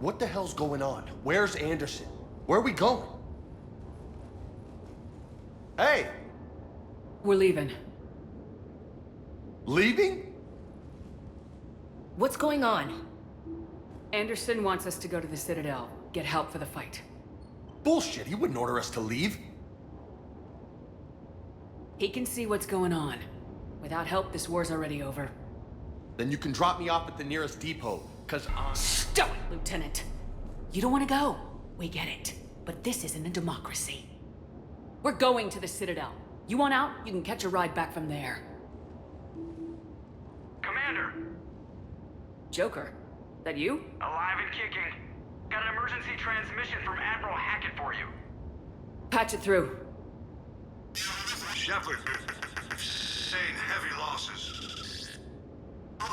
What the hell's going on? Where's Anderson? Where are we going? Hey! We're leaving. Leaving? What's going on? Anderson wants us to go to the Citadel, get help for the fight. Bullshit, he wouldn't order us to leave. He can see what's going on. Without help, this war's already over. Then you can drop me off at the nearest depot, cause I'm... Stop it, Lieutenant! You don't want to go. We get it. But this isn't a democracy. We're going to the Citadel. You want out? You can catch a ride back from there. Commander! Joker, that you? Alive and kicking. Got an emergency transmission from Admiral Hackett for you. Patch it through. Shepard, sustained heavy losses. The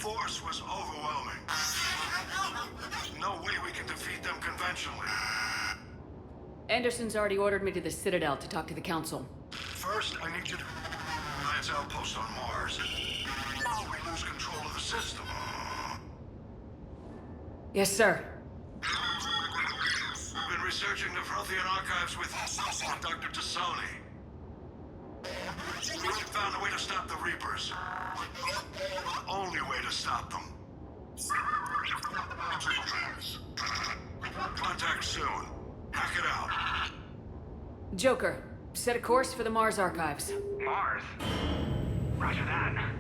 force was overwhelming. There's no way we can defeat them conventionally. Anderson's already ordered me to the Citadel to talk to the Council. First, I need you to Alliance outpost on Mars. We lose control of the system. Yes, sir. We've been researching the Prothean archives with Dr. Tassoni. We found a way to stop the Reapers. The only way to stop them. Contact soon. Hack it out. Joker, set a course for the Mars archives. Mars? Roger that.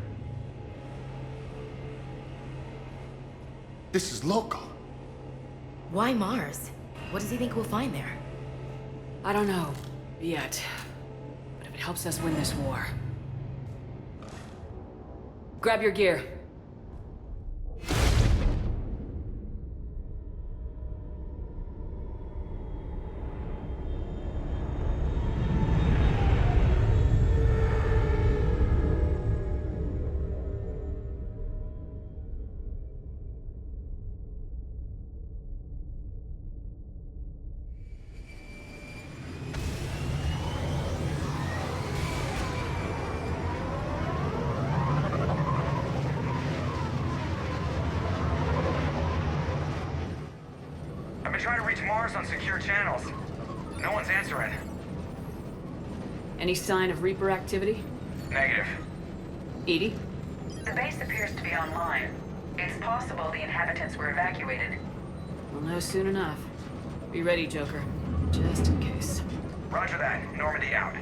This is local. Why Mars? What does he think we'll find there? I don't know. Yet. But if it helps us win this war... Grab your gear. Trying to reach Mars on secure channels. No one's answering. Any sign of Reaper activity? Negative. EDI? The base appears to be online. It's possible the inhabitants were evacuated. We'll know soon enough. Be ready, Joker. Just in case. Roger that. Normandy out.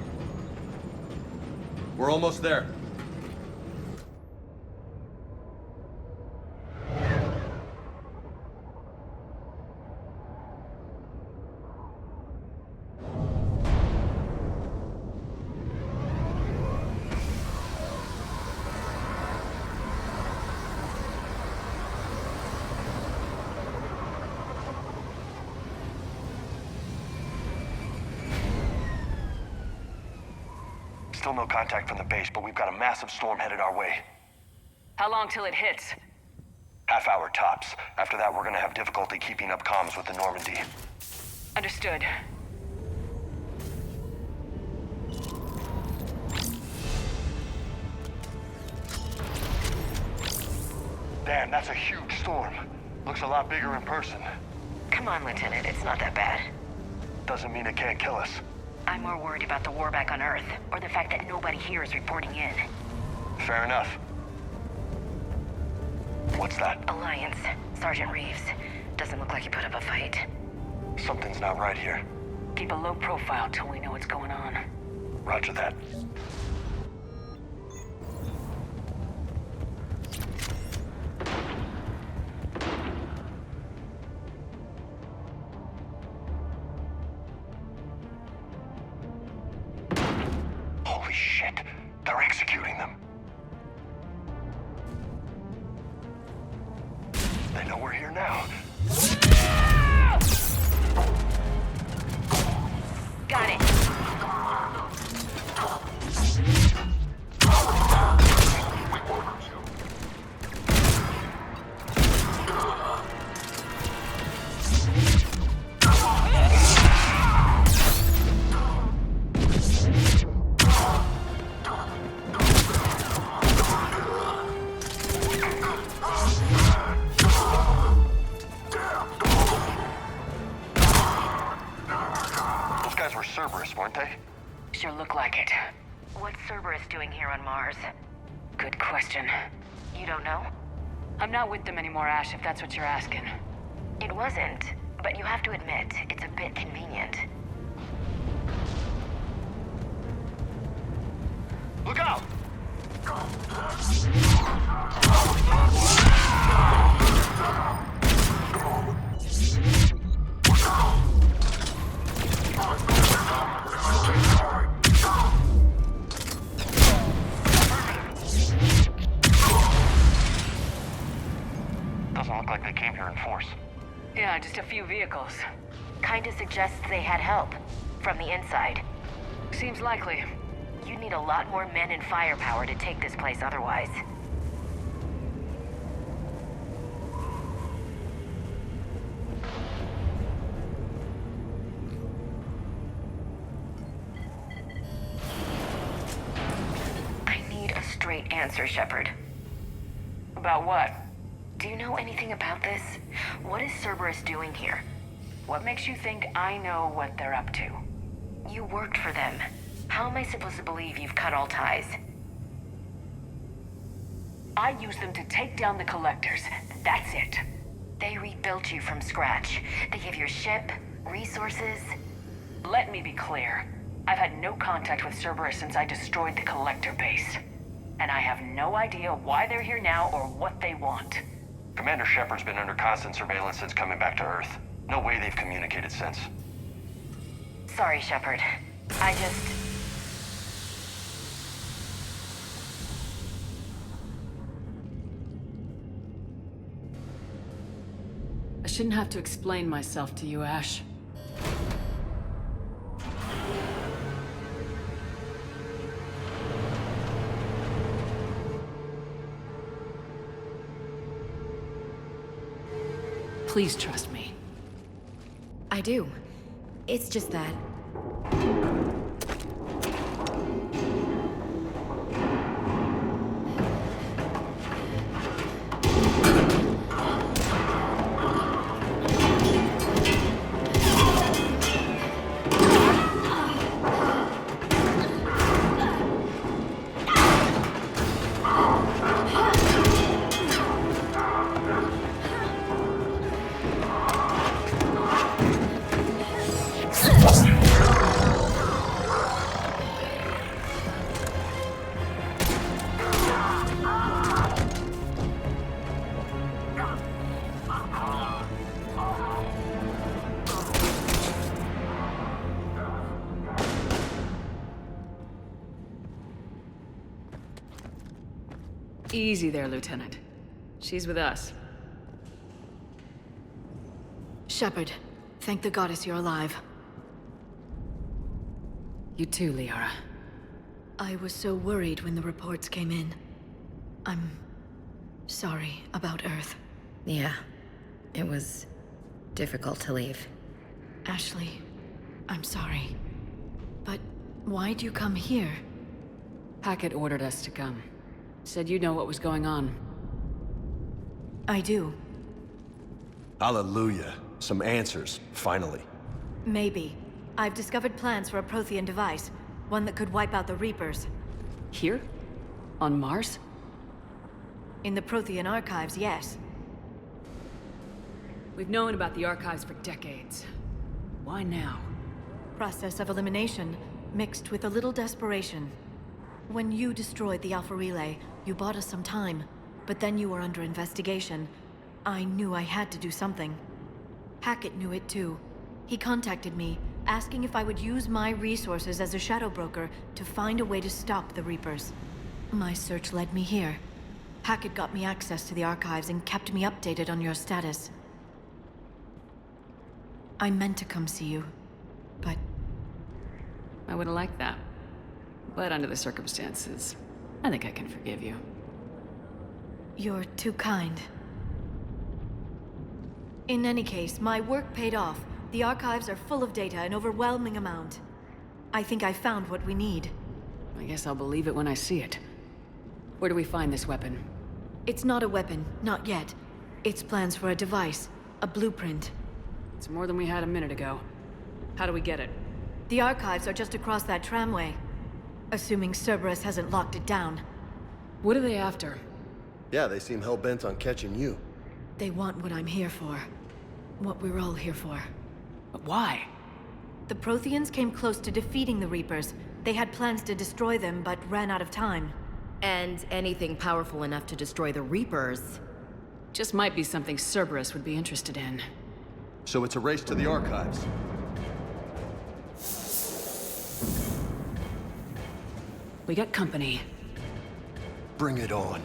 We're almost there. Still no contact from the base, but we've got a massive storm headed our way. How long till it hits? Half hour tops. After that, we're gonna have difficulty keeping up comms with the Normandy. Understood. Damn, that's a huge storm. Looks a lot bigger in person. Come on, Lieutenant, it's not that bad. Doesn't mean it can't kill us. I'm more worried about the war back on Earth, or the fact that nobody here is reporting in. Fair enough. What's that? Alliance. Sergeant Reeves. Doesn't look like he put up a fight. Something's not right here. Keep a low profile till we know what's going on. Roger that. Holy shit! They're executing them. They know we're here now. Got it. What's Cerberus doing here on Mars? Good question. You don't know? I'm not with them anymore, Ash, if that's what you're asking. It wasn't, but you have to admit, it's a bit convenient. Look out! Doesn't look like they came here in force. Yeah, just a few vehicles. Kinda suggests they had help. From the inside. Seems likely. You'd need a lot more men and firepower to take this place otherwise. I need a straight answer, Shepard. About what? Do you know anything about this? What is Cerberus doing here? What makes you think I know what they're up to? You worked for them. How am I supposed to believe you've cut all ties? I used them to take down the collectors. That's it. They rebuilt you from scratch. They gave you a ship, resources. Let me be clear. I've had no contact with Cerberus since I destroyed the collector base. And I have no idea why they're here now or what they want. Commander Shepard's been under constant surveillance since coming back to Earth. No way they've communicated since. Sorry, Shepard. I shouldn't have to explain myself to you, Ash. Please trust me. I do. It's just that... Easy there, Lieutenant. She's with us. Shepard, thank the goddess you're alive. You too, Liara. I was so worried when the reports came in. I'm sorry about Earth. Yeah, it was difficult to leave. Ashley, I'm sorry. But why'd you come here? Hackett ordered us to come. Said you know what was going on. I do. Hallelujah. Some answers, finally. Maybe. I've discovered plans for a Prothean device. One that could wipe out the Reapers. Here? On Mars? In the Prothean archives, yes. We've known about the archives for decades. Why now? Process of elimination, mixed with a little desperation. When you destroyed the Alpha Relay, you bought us some time. But then you were under investigation. I knew I had to do something. Hackett knew it too. He contacted me, asking if I would use my resources as a shadow broker to find a way to stop the Reapers. My search led me here. Hackett got me access to the archives and kept me updated on your status. I meant to come see you, but... I would have liked that. But under the circumstances, I think I can forgive you. You're too kind. In any case, my work paid off. The archives are full of data, an overwhelming amount. I think I found what we need. I guess I'll believe it when I see it. Where do we find this weapon? It's not a weapon, not yet. It's plans for a device, a blueprint. It's more than we had a minute ago. How do we get it? The archives are just across that tramway. Assuming Cerberus hasn't locked it down. What are they after? Yeah, they seem hell-bent on catching you. They want what I'm here for. What we're all here for. But why? The Protheans came close to defeating the Reapers. They had plans to destroy them, but ran out of time. And anything powerful enough to destroy the Reapers. Just might be something Cerberus would be interested in. So it's a race to the archives. We got company. Bring it on.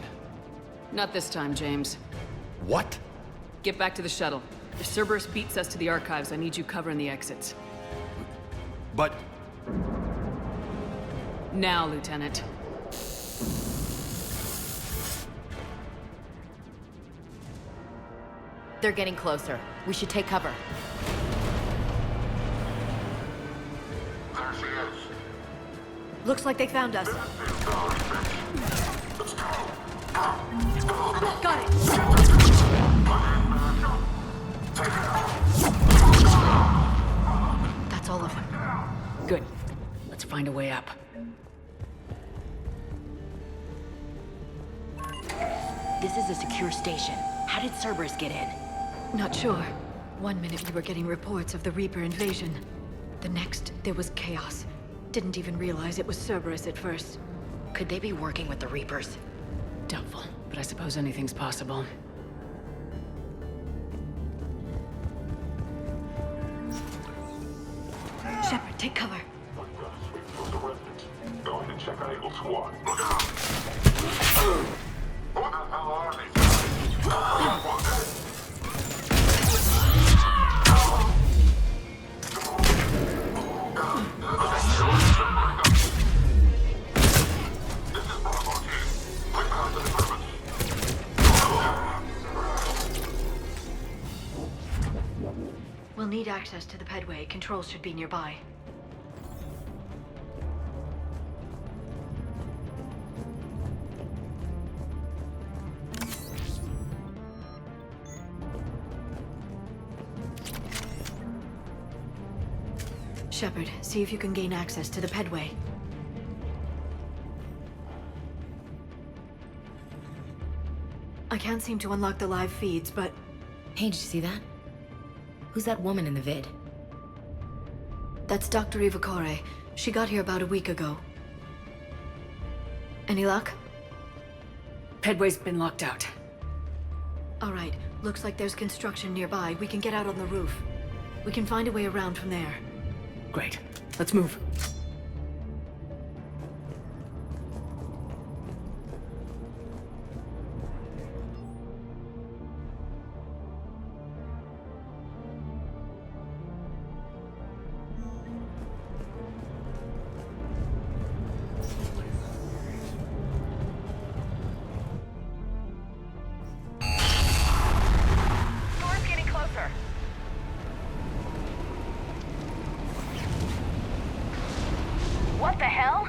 Not this time, James. What? Get back to the shuttle. If Cerberus beats us to the archives, I need you covering the exits. But... Now, Lieutenant. They're getting closer. We should take cover. There she is. Looks like they found us. Got it! That's all of them. Good. Let's find a way up. This is a secure station. How did Cerberus get in? Not sure. One minute we were getting reports of the Reaper invasion. The next, there was chaos. Didn't even realize it was Cerberus at first. Could they be working with the Reapers? Doubtful, but I suppose anything's possible. Shepard, take cover. Go ahead and check out Eagle Squad. Look out! Who the hell are these? We'll need access to the pedway. Controls should be nearby. Shepard, see if you can gain access to the pedway. I can't seem to unlock the live feeds, but... Hey, did you see that? Who's that woman in the vid? That's Dr. Ivakore. She got here about a week ago. Any luck? Pedway's been locked out. All right. Looks like there's construction nearby. We can get out on the roof. We can find a way around from there. Great. Let's move. Storm's getting closer. What the hell?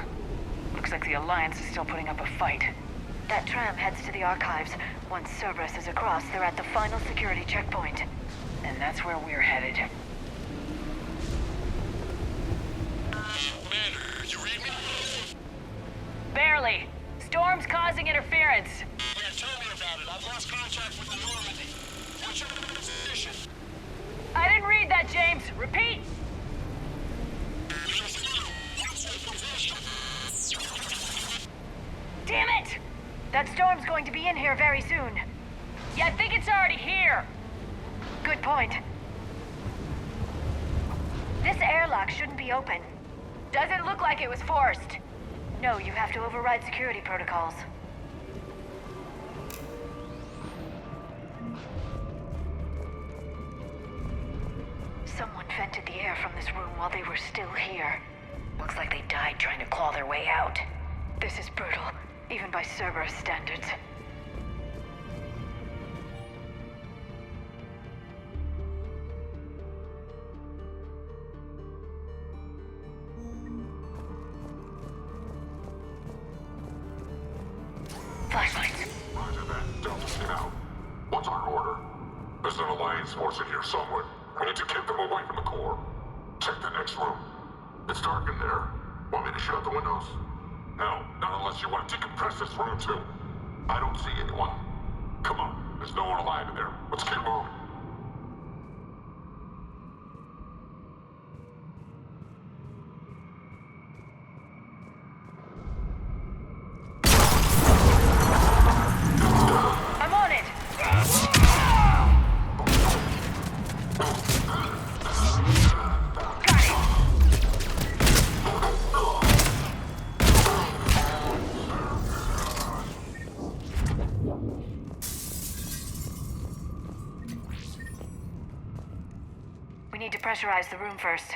Looks like the Alliance is still putting up a fight. That tram heads to the archives. Once Cerberus is across, they're at the final security checkpoint. And that's where we're headed. Commander, you read me? Barely. Storm's causing interference. Yeah, tell me about it. I've lost contact with the Normandy. What's your position? I didn't read that, James. Repeat. Damn it! That storm's going to be in here very soon. Yeah, I think it's already here. Good point. This airlock shouldn't be open. Doesn't look like it was forced. No, you have to override security protocols. Someone vented the air from this room while they were still here. Looks like they died trying to claw their way out. This is brutal, even by Cerberus standards. Flashlights. Roger that. Delta, get out. What's our order? There's an Alliance force in here somewhere. We need to keep them away from the core. Check the next room. It's dark in there. Want me to shut the windows? No, not unless you want to decompress this room too. I don't see anyone. Come on, there's no one alive in there. Let's keep moving. I'm on it! We need to pressurize the room first.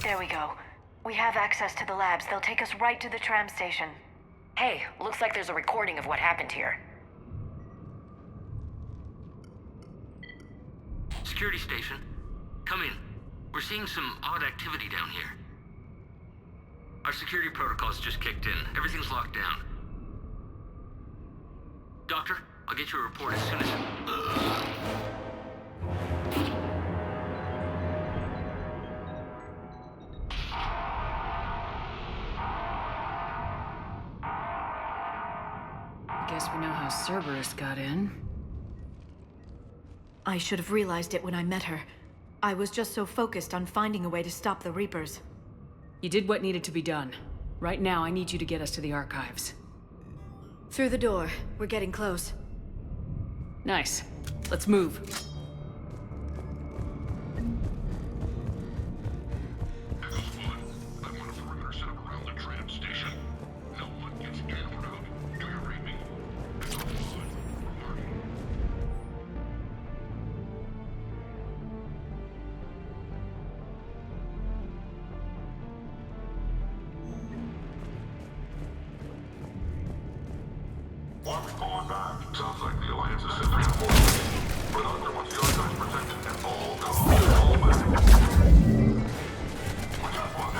There we go. We have access to the labs. They'll take us right to the tram station. Hey, looks like there's a recording of what happened here. Security station. Come in. We're seeing some odd activity down here. Our security protocols just kicked in. Everything's locked down. Doctor, I'll get you a report as soon as... Guess we know how Cerberus got in. I should have realized it when I met her. I was just so focused on finding a way to stop the Reapers. You did what needed to be done. Right now, I need you to get us to the archives. Through the door. We're getting close. Nice. Let's move. I want a perimeter set up around the tram station. No one gets in or out. Do you read me? Why are we going back? Sounds like the Alliance is simply important. But Doctor wants the archives protected at all costs. All back. We got one.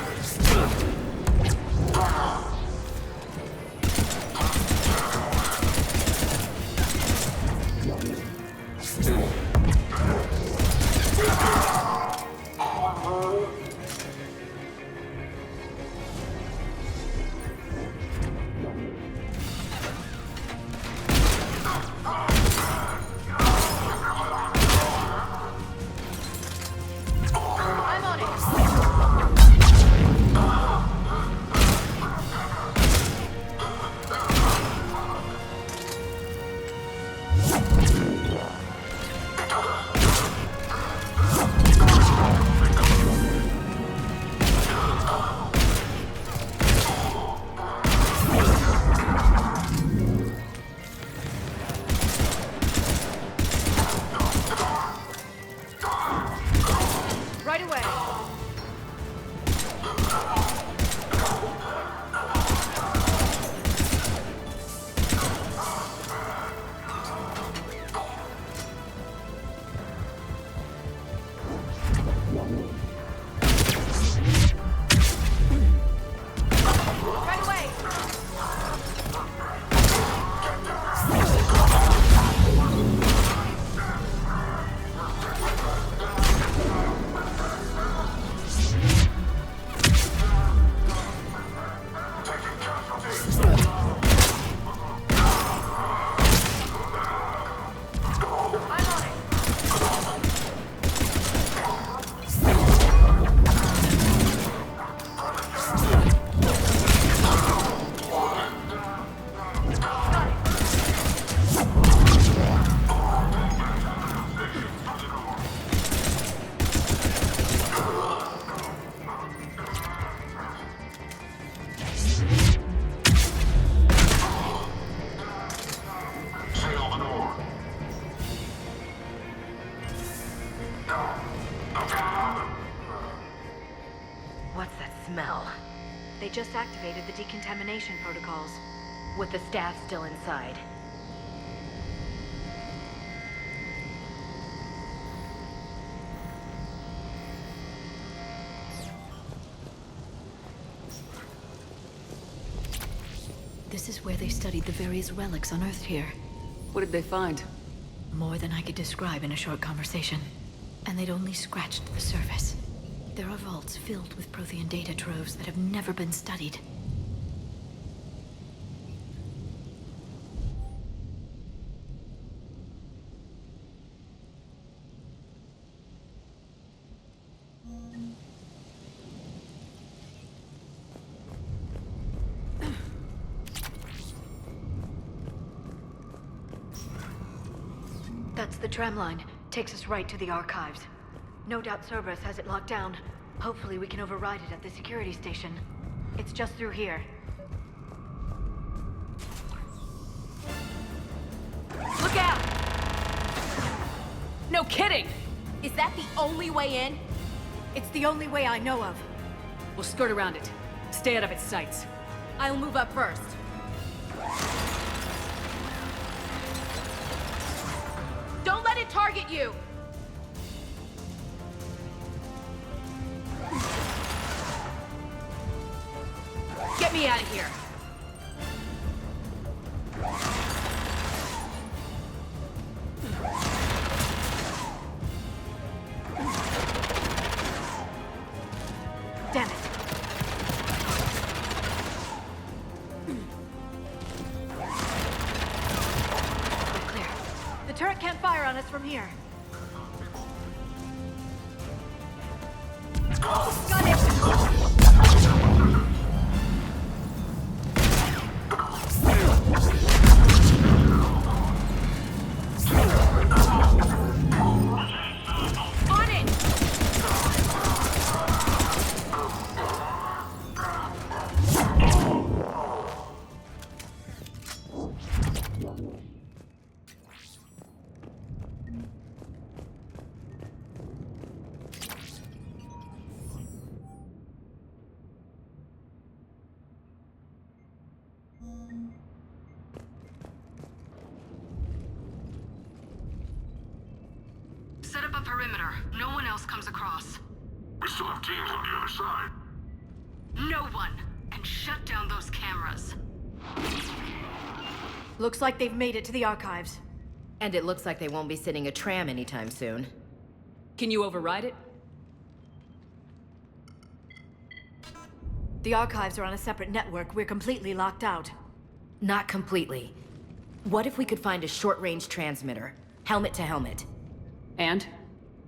They just activated the decontamination protocols. With the staff still inside. This is where they studied the various relics unearthed here. What did they find? More than I could describe in a short conversation. And they'd only scratched the surface. There are vaults filled with Prothean data troves that have never been studied. That's the tram line. Takes us right to the archives. No doubt Cerberus has it locked down. Hopefully we can override it at the security station. It's just through here. Look out! No kidding! Is that the only way in? It's the only way I know of. We'll skirt around it. Stay out of its sights. I'll move up first. Don't let it target you! Get me out of here! Damn it. We're clear. The turret can't fire on us from here. Got it! Set up a perimeter. No one else comes across. We still have teams on the other side. No one! And shut down those cameras. Looks like they've made it to the archives. And it looks like they won't be sitting a tram anytime soon. Can you override it? The archives are on a separate network. We're completely locked out. Not completely. What if we could find a short-range transmitter? Helmet to helmet. And?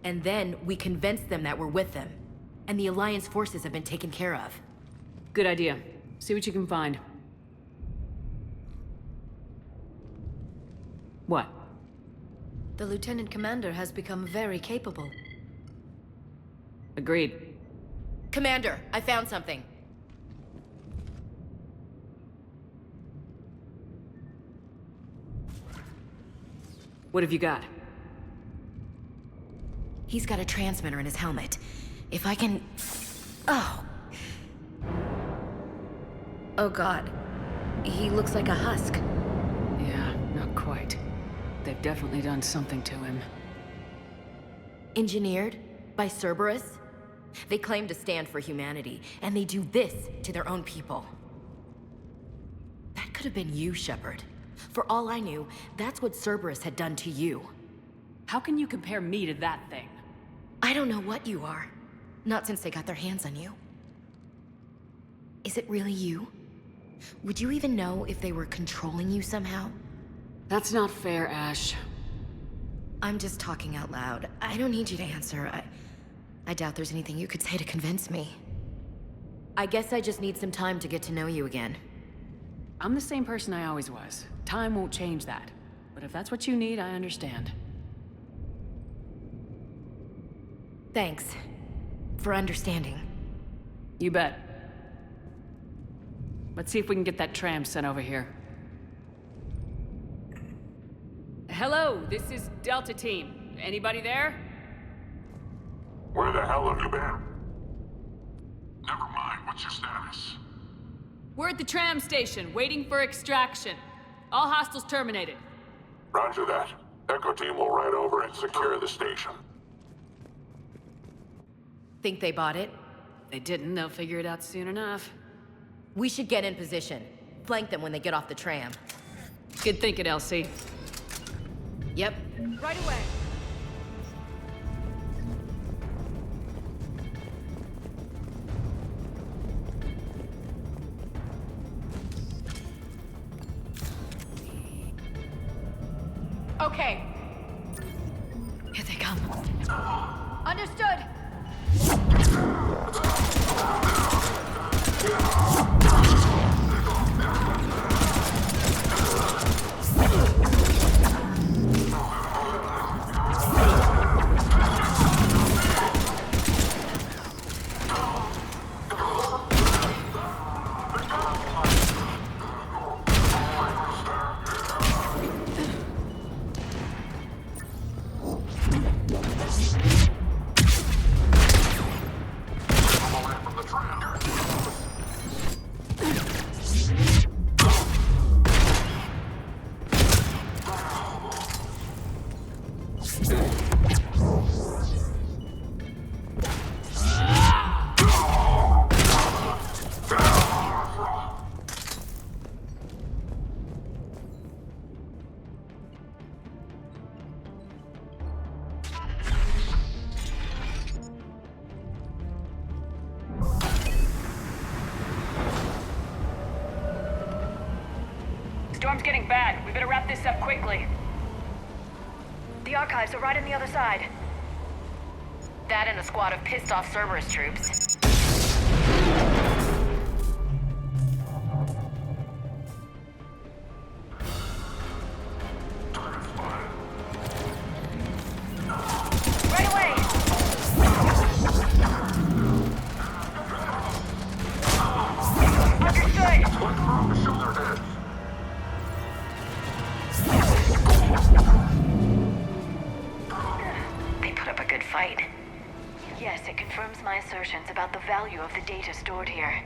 And then we convince them that we're with them. And the Alliance forces have been taken care of. Good idea. See what you can find. What? The Lieutenant Commander has become very capable. Agreed. Commander, I found something. What have you got? He's got a transmitter in his helmet. If I can... Oh. Oh God. He looks like a husk. Yeah, not quite. They've definitely done something to him. Engineered by Cerberus? They claim to stand for humanity, and they do this to their own people. That could have been you, Shepard. For all I knew, that's what Cerberus had done to you. How can you compare me to that thing? I don't know what you are. Not since they got their hands on you. Is it really you? Would you even know if they were controlling you somehow? That's not fair, Ash. I'm just talking out loud. I don't need you to answer. I doubt there's anything you could say to convince me. I guess I just need some time to get to know you again. I'm the same person I always was. Time won't change that. But if that's what you need, I understand. Thanks. For understanding. You bet. Let's see if we can get that tram sent over here. Hello, this is Delta Team. Anybody there? Where the hell have you been? Never mind, what's your status? We're at the tram station, waiting for extraction. All hostiles terminated. Roger that. Echo Team will ride over and secure the station. Think they bought it? If they didn't, they'll figure it out soon enough. We should get in position. Flank them when they get off the tram. Good thinking, Elsie. Yep. Right away. Okay. Here they come. Understood. Storm's getting bad. We better wrap this up quickly. The archives are right on the other side. That and a squad of pissed-off Cerberus troops. Right away! Understood! Show their heads. They put up a good fight. Yes, it confirms my assertions about the value of the data stored here.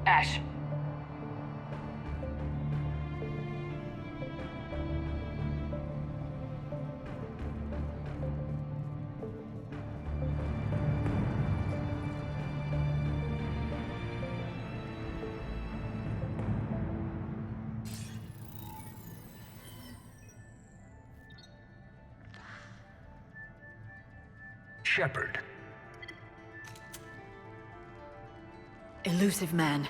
Ash. Shepard. Elusive man.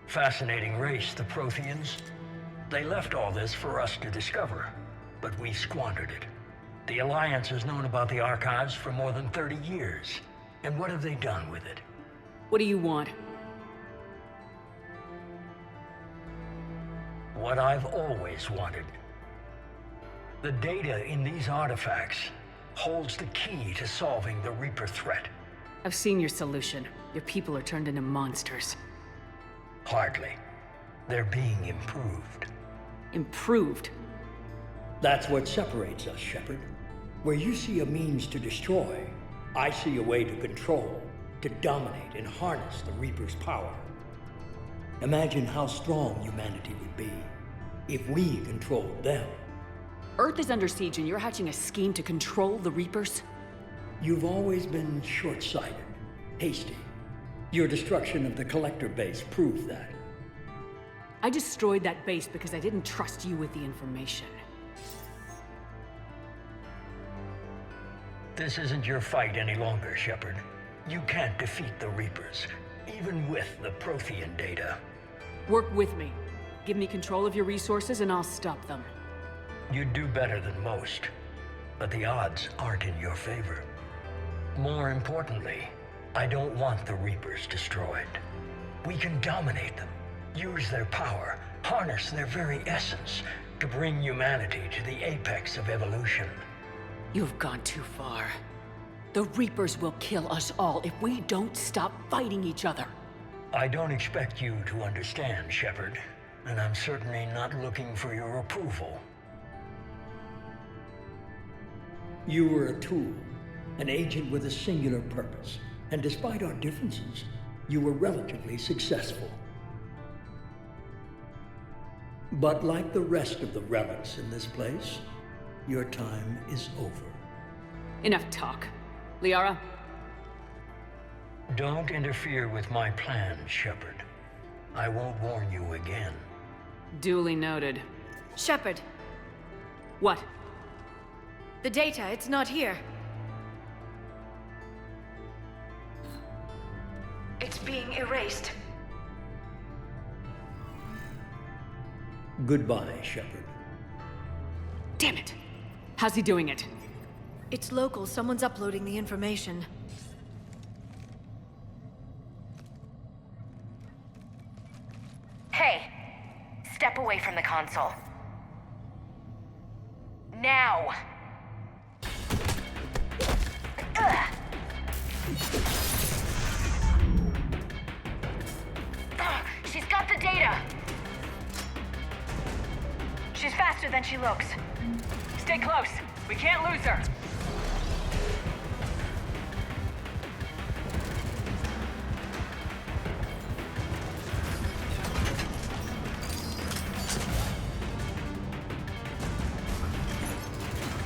Fascinating race, the Protheans. They left all this for us to discover, but we squandered it. The Alliance has known about the archives for more than 30 years. And what have they done with it? What do you want? What I've always wanted. The data in these artifacts holds the key to solving the Reaper threat. I've seen your solution. Your people are turned into monsters. Hardly. They're being improved. Improved? That's what separates us, Shepard. Where you see a means to destroy, I see a way to control, to dominate and harness the Reaper's power. Imagine how strong humanity would be if we controlled them. Earth is under siege and you're hatching a scheme to control the Reapers? You've always been short-sighted, hasty. Your destruction of the Collector base proved that. I destroyed that base because I didn't trust you with the information. This isn't your fight any longer, Shepard. You can't defeat the Reapers, even with the Prothean data. Work with me. Give me control of your resources and I'll stop them. You'd do better than most, but the odds aren't in your favor. More importantly, I don't want the Reapers destroyed. We can dominate them, use their power, harness their very essence to bring humanity to the apex of evolution. You've gone too far. The Reapers will kill us all if we don't stop fighting each other. I don't expect you to understand, Shepard, and I'm certainly not looking for your approval. You were a tool, an agent with a singular purpose, and despite our differences, you were relatively successful. But like the rest of the relics in this place, your time is over. Enough talk. Liara? Don't interfere with my plans, Shepard. I won't warn you again. Duly noted. Shepard, What? the data, it's not here. It's being erased. Goodbye, Shepard. Damn it! How's he doing it? It's local. Someone's uploading the information. Hey, step away from the console. Now! Ugh. She's got the data! She's faster than she looks. Stay close. We can't lose her.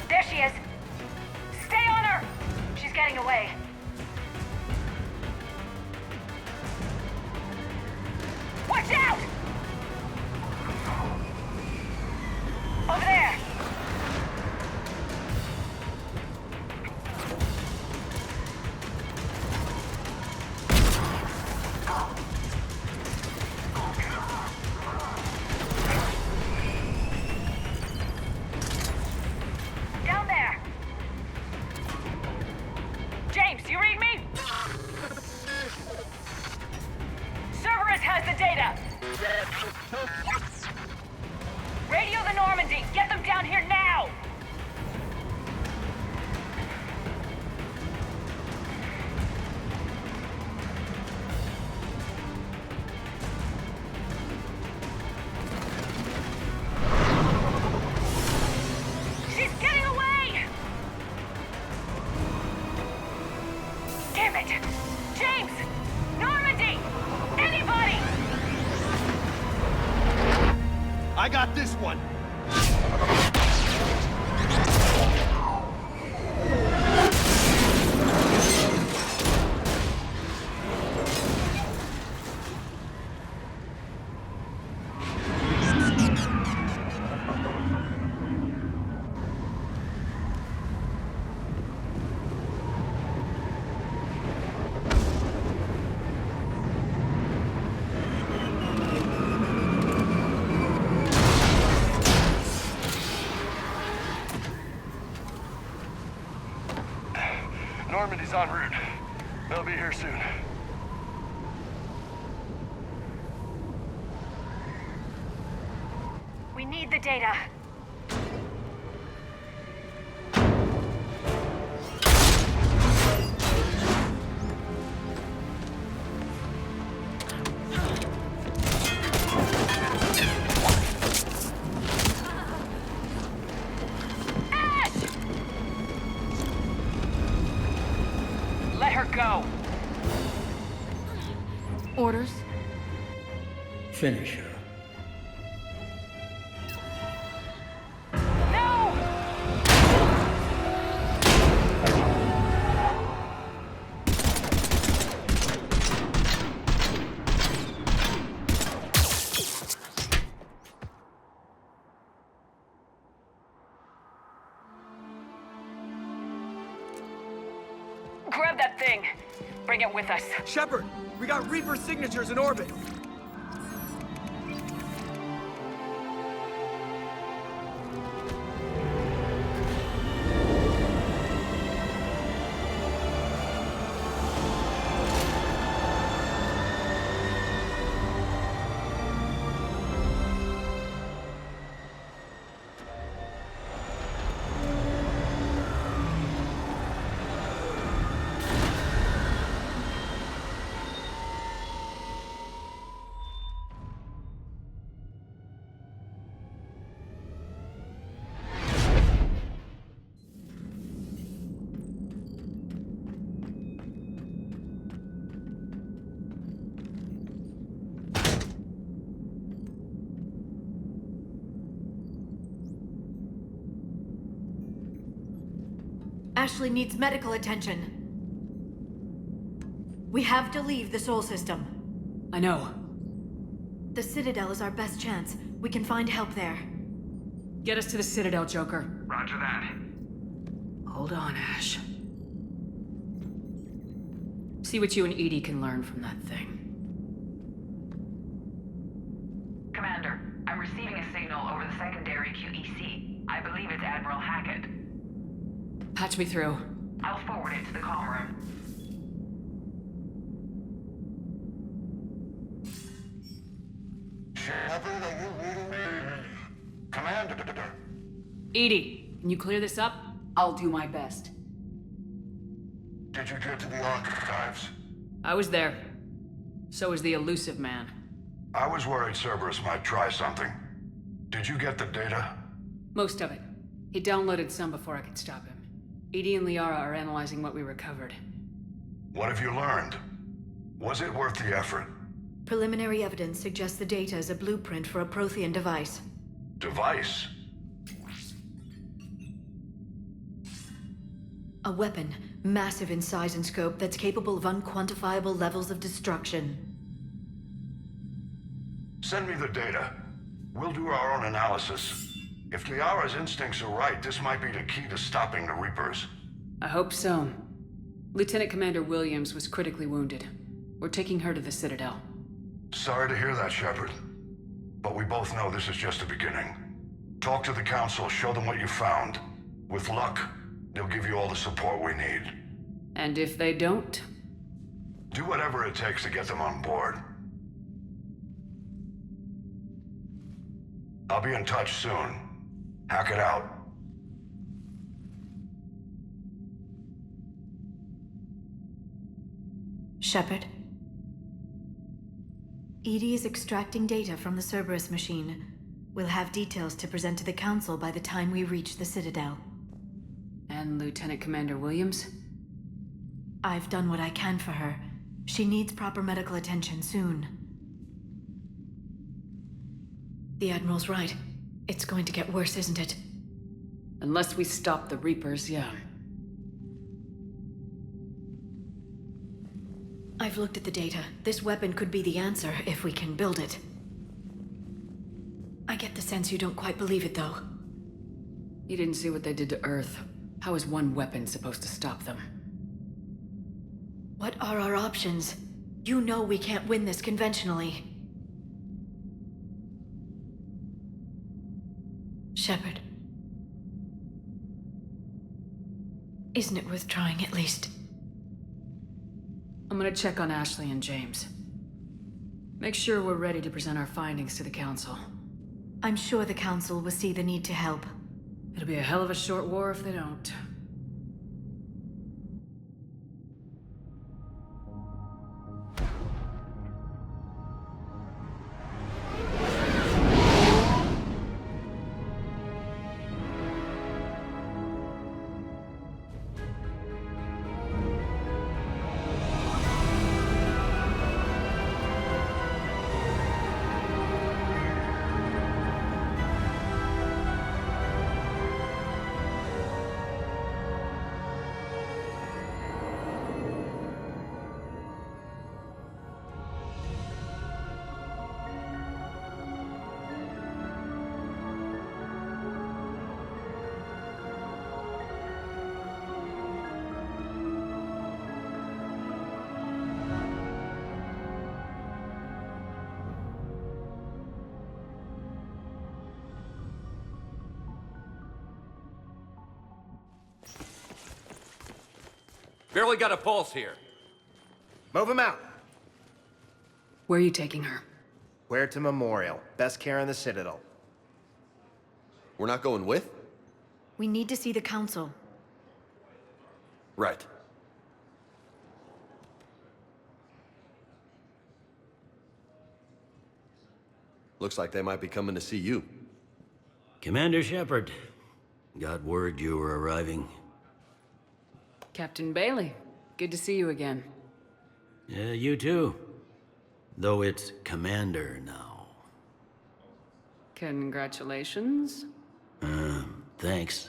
There she is! Stay on her! She's getting away. Watch out! Over there! Down there! James, you read me? Cerberus has the data. Radio the Normandy. Get them down here now. She's getting away! Damn it! James! Normandy! Anybody! I got this one. He's en route. They'll be here soon. We need the data. Let her go. Orders? Finish her. Grab that thing. Bring it with us. Shepard, we got Reaper signatures in orbit. Ashley needs medical attention. We have to leave the Sol system. I know. The Citadel is our best chance. We can find help there. Get us to the Citadel, Joker. Roger that. Hold on, Ash. See what you and EDI can learn from that thing. Commander, I'm receiving a signal over the secondary QEC. I believe it's Admiral Hackett. Patch me through. I'll forward it to the comm room. Shepard, are you reading me? Commander. EDI, can you clear this up? I'll do my best. Did you get to the archives? I was there. So was the elusive man. I was worried Cerberus might try something. Did you get the data? Most of it. He downloaded some before I could stop him. EDI and Liara are analyzing what we recovered. What have you learned? Was it worth the effort? Preliminary evidence suggests the data is a blueprint for a Prothean device. Device? A weapon, massive in size and scope, that's capable of unquantifiable levels of destruction. Send me the data. We'll do our own analysis. If Liara's instincts are right, this might be the key to stopping the Reapers. I hope so. Lieutenant Commander Williams was critically wounded. We're taking her to the Citadel. Sorry to hear that, Shepard. But we both know this is just the beginning. Talk to the Council, show them what you found. With luck, they'll give you all the support we need. And if they don't? Do whatever it takes to get them on board. I'll be in touch soon. Hack it out. Shepard? EDI is extracting data from the Cerberus machine. We'll have details to present to the Council by the time we reach the Citadel. And Lieutenant Commander Williams? I've done what I can for her. She needs proper medical attention soon. The Admiral's right. It's going to get worse, isn't it? Unless we stop the Reapers, yeah. I've looked at the data. This weapon could be the answer if we can build it. I get the sense you don't quite believe it, though. You didn't see what they did to Earth. How is one weapon supposed to stop them? What are our options? You know we can't win this conventionally. Shepard. Isn't it worth trying at least? I'm gonna check on Ashley and James. Make sure we're ready to present our findings to the Council. I'm sure the Council will see the need to help. It'll be a hell of a short war if they don't. Barely got a pulse here. Move him out. Where are you taking her? Where to Memorial. Best care in the Citadel. We're not going with? We need to see the Council. Right. Looks like they might be coming to see you. Commander Shepard. Got word you were arriving. Captain Bailey, good to see you again. Yeah, you too. Though it's Commander now. Congratulations. Thanks.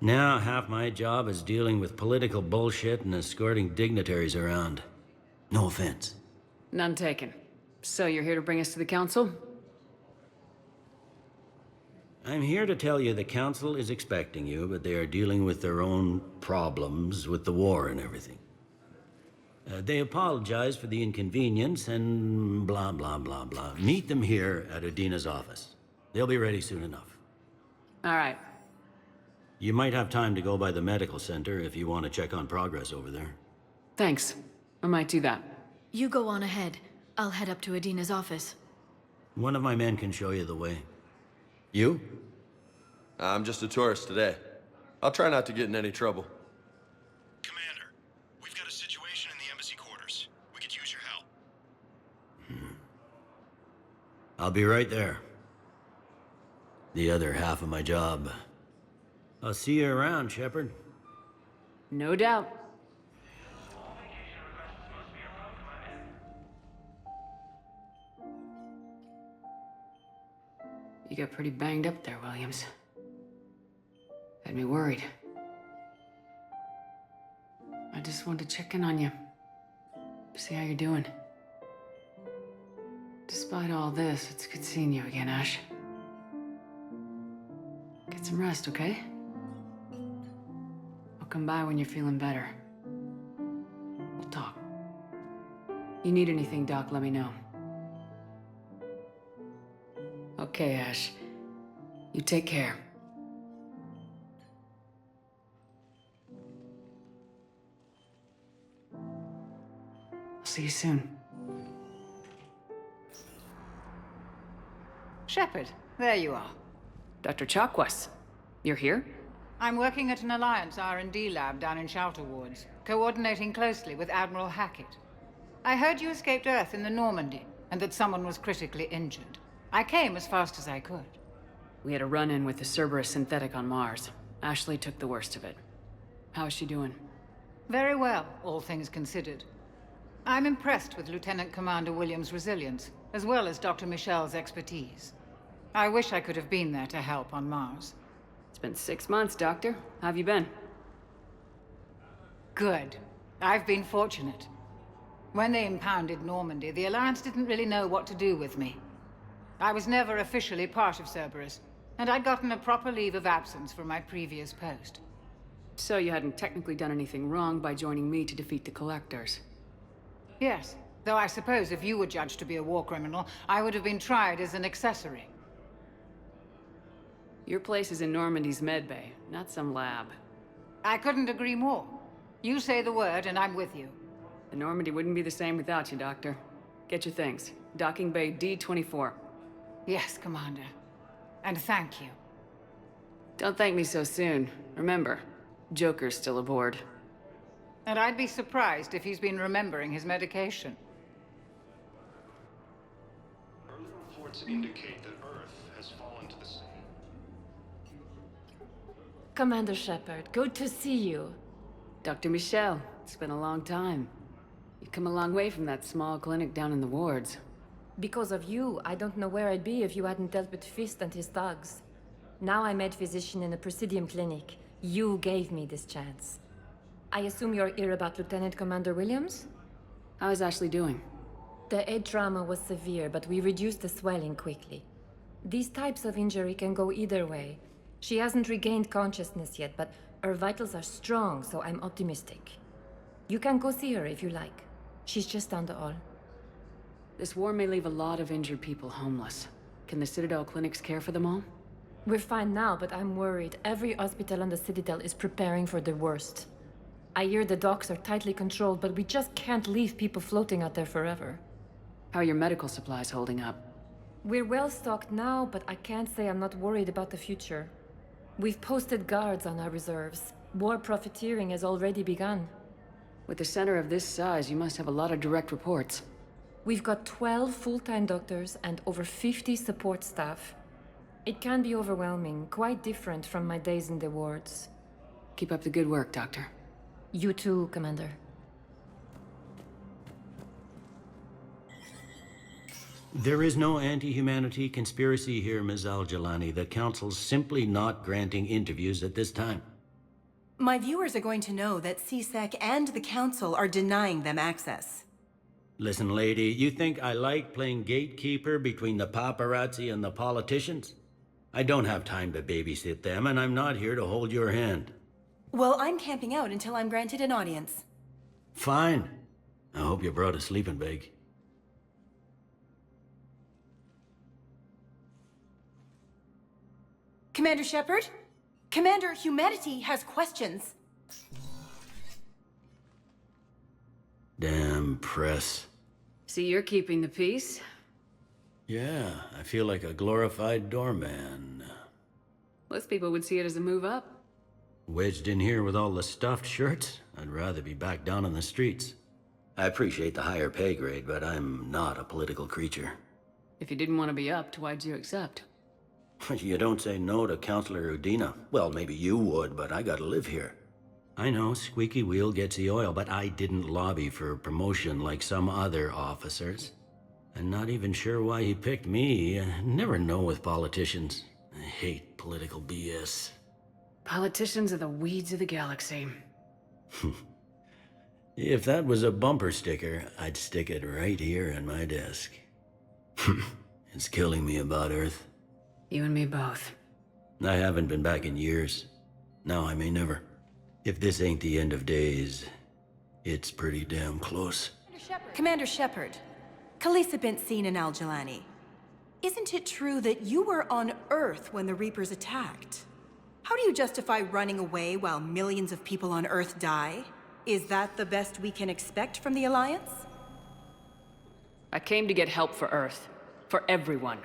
Now half my job is dealing with political bullshit and escorting dignitaries around. No offense. None taken. So you're here to bring us to the Council? I'm here to tell you the Council is expecting you, but they are dealing with their own problems with the war and everything. They apologize for the inconvenience and blah, blah, blah, blah. Meet them here at Adina's office. They'll be ready soon enough. All right. You might have time to go by the medical center if you want to check on progress over there. Thanks. I might do that. You go on ahead. I'll head up to Adina's office. One of my men can show you the way. You? I'm just a tourist today. I'll try not to get in any trouble. Commander, we've got a situation in the embassy quarters. We could use your help. I'll be right there. The other half of my job. I'll see you around, Shepard. No doubt. You got pretty banged up there, Williams. Had me worried. I just wanted to check in on you. See how you're doing. Despite all this, it's good seeing you again, Ash. Get some rest, okay? I'll come by when you're feeling better. We'll talk. You need anything, Doc, let me know. Okay, Ash. You take care. I'll see you soon. Shepard, there you are. Dr. Chakwas, you're here? I'm working at an Alliance R&D lab down in Shelter Wards, coordinating closely with Admiral Hackett. I heard you escaped Earth in the Normandy, and that someone was critically injured. I came as fast as I could. We had a run-in with the Cerberus synthetic on Mars. Ashley took the worst of it. How is she doing? Very well, all things considered. I'm impressed with Lieutenant Commander Williams' resilience, as well as Dr. Michel's expertise. I wish I could have been there to help on Mars. It's been 6 months, Doctor. How have you been? Good. I've been fortunate. When they impounded Normandy, the Alliance didn't really know what to do with me. I was never officially part of Cerberus, and I'd gotten a proper leave of absence from my previous post. So you hadn't technically done anything wrong by joining me to defeat the Collectors? Yes, though I suppose if you were judged to be a war criminal, I would have been tried as an accessory. Your place is in Normandy's medbay, not some lab. I couldn't agree more. You say the word and I'm with you. The Normandy wouldn't be the same without you, Doctor. Get your things. Docking Bay D-24. Yes, Commander. And thank you. Don't thank me so soon. Remember, Joker's still aboard. And I'd be surprised if he's been remembering his medication. Early reports indicate that Earth has fallen to the sea. Commander Shepard, good to see you. Dr. Michel, it's been a long time. You've come a long way from that small clinic down in the wards. Because of you, I don't know where I'd be if you hadn't dealt with Fist and his thugs. Now I'm head physician in a Presidium clinic. You gave me this chance. I assume you're here about Lieutenant Commander Williams? How is Ashley doing? The head trauma was severe, but we reduced the swelling quickly. These types of injury can go either way. She hasn't regained consciousness yet, but her vitals are strong, so I'm optimistic. You can go see her if you like. She's just down the hall. This war may leave a lot of injured people homeless. Can the Citadel clinics care for them all? We're fine now, but I'm worried. Every hospital on the Citadel is preparing for the worst. I hear the docks are tightly controlled, but we just can't leave people floating out there forever. How are your medical supplies holding up? We're well stocked now, but I can't say I'm not worried about the future. We've posted guards on our reserves. War profiteering has already begun. With a center of this size, you must have a lot of direct reports. We've got 12 full-time doctors and over 50 support staff. It can be overwhelming, quite different from my days in the wards. Keep up the good work, Doctor. You too, Commander. There is no anti-humanity conspiracy here, Ms. Al-Jalani. The Council's simply not granting interviews at this time. My viewers are going to know that CSEC and the Council are denying them access. Listen, lady, you think I like playing gatekeeper between the paparazzi and the politicians? I don't have time to babysit them, and I'm not here to hold your hand. Well, I'm camping out until I'm granted an audience. Fine. I hope you brought a sleeping bag. Commander Shepard? Commander, humanity has questions. Damn press. See, you're keeping the peace. Yeah, I feel like a glorified doorman. Most people would see it as a move up. Wedged in here with all the stuffed shirts, I'd rather be back down on the streets. I appreciate the higher pay grade, but I'm not a political creature. If you didn't want to be upped, why'd you accept? You don't say no to Counselor Udina. Well, maybe you would, but I gotta live here. I know, squeaky wheel gets the oil, but I didn't lobby for promotion like some other officers. I'm not even sure why he picked me. I never know with politicians. I hate political BS. Politicians are the weeds of the galaxy. If that was a bumper sticker, I'd stick it right here in my desk. It's killing me about Earth. You and me both. I haven't been back in years. Now I may never. If this ain't the end of days, it's pretty damn close. Commander Shepard, Khaleesa bint Sin and Al-Jalani. Isn't it true that you were on Earth when the Reapers attacked? How do you justify running away while millions of people on Earth die? Is that the best we can expect from the Alliance? I came to get help for Earth. For everyone.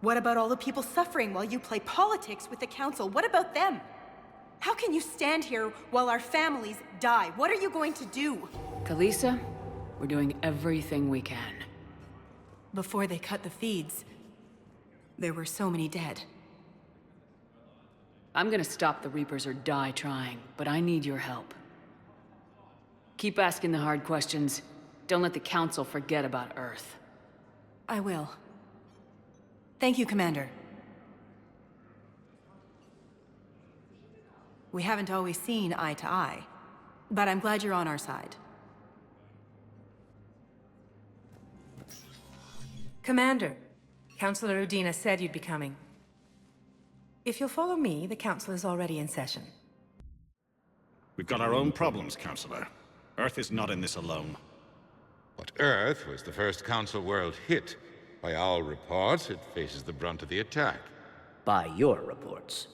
What about all the people suffering while you play politics with the Council? What about them? How can you stand here while our families die? What are you going to do? Khaleesa, we're doing everything we can. Before they cut the feeds, there were so many dead. I'm gonna stop the Reapers or die trying, but I need your help. Keep asking the hard questions. Don't let the Council forget about Earth. I will. Thank you, Commander. We haven't always seen eye to eye, but I'm glad you're on our side. Commander, Counselor Udina said you'd be coming. If you'll follow me, the Council is already in session. We've got our own problems, Counselor. Earth is not in this alone. But Earth was the first Council world hit. By our reports, it faces the brunt of the attack. By your reports.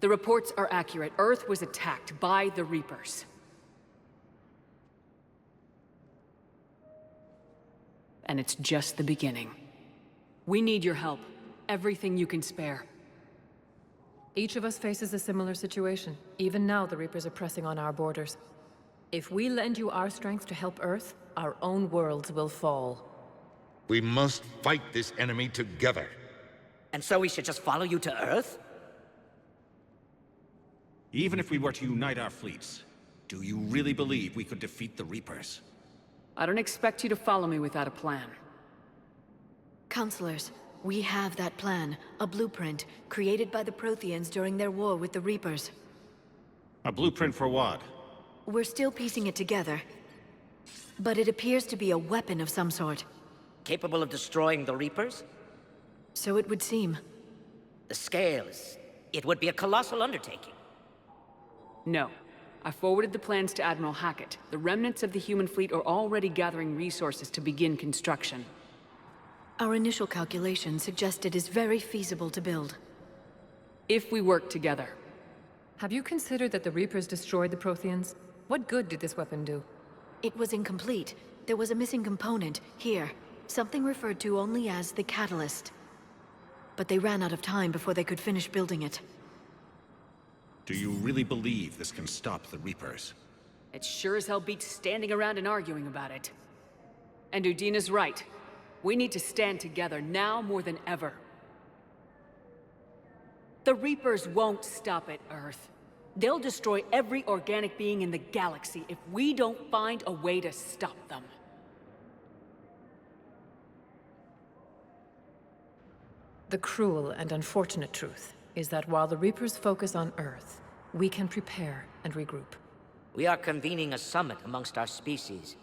The reports are accurate. Earth was attacked by the Reapers. And it's just the beginning. We need your help. Everything you can spare. Each of us faces a similar situation. Even now, the Reapers are pressing on our borders. If we lend you our strength to help Earth, our own worlds will fall. We must fight this enemy together. And so we should just follow you to Earth? Even if we were to unite our fleets, do you really believe we could defeat the Reapers? I don't expect you to follow me without a plan. Counselors, we have that plan. A blueprint, created by the Protheans during their war with the Reapers. A blueprint for what? We're still piecing it together. But it appears to be a weapon of some sort. Capable of destroying the Reapers? So it would seem. The scale is... it would be a colossal undertaking. No. I forwarded the plans to Admiral Hackett. The remnants of the human fleet are already gathering resources to begin construction. Our initial calculations suggest it is very feasible to build. If we work together. Have you considered that the Reapers destroyed the Protheans? What good did this weapon do? It was incomplete. There was a missing component, here. Something referred to only as the catalyst. But they ran out of time before they could finish building it. Do you really believe this can stop the Reapers? It sure as hell beats standing around and arguing about it. And Udina's right. We need to stand together now more than ever. The Reapers won't stop at Earth. They'll destroy every organic being in the galaxy if we don't find a way to stop them. The cruel and unfortunate truth is that while the Reapers focus on Earth, we can prepare and regroup. We are convening a summit amongst our species.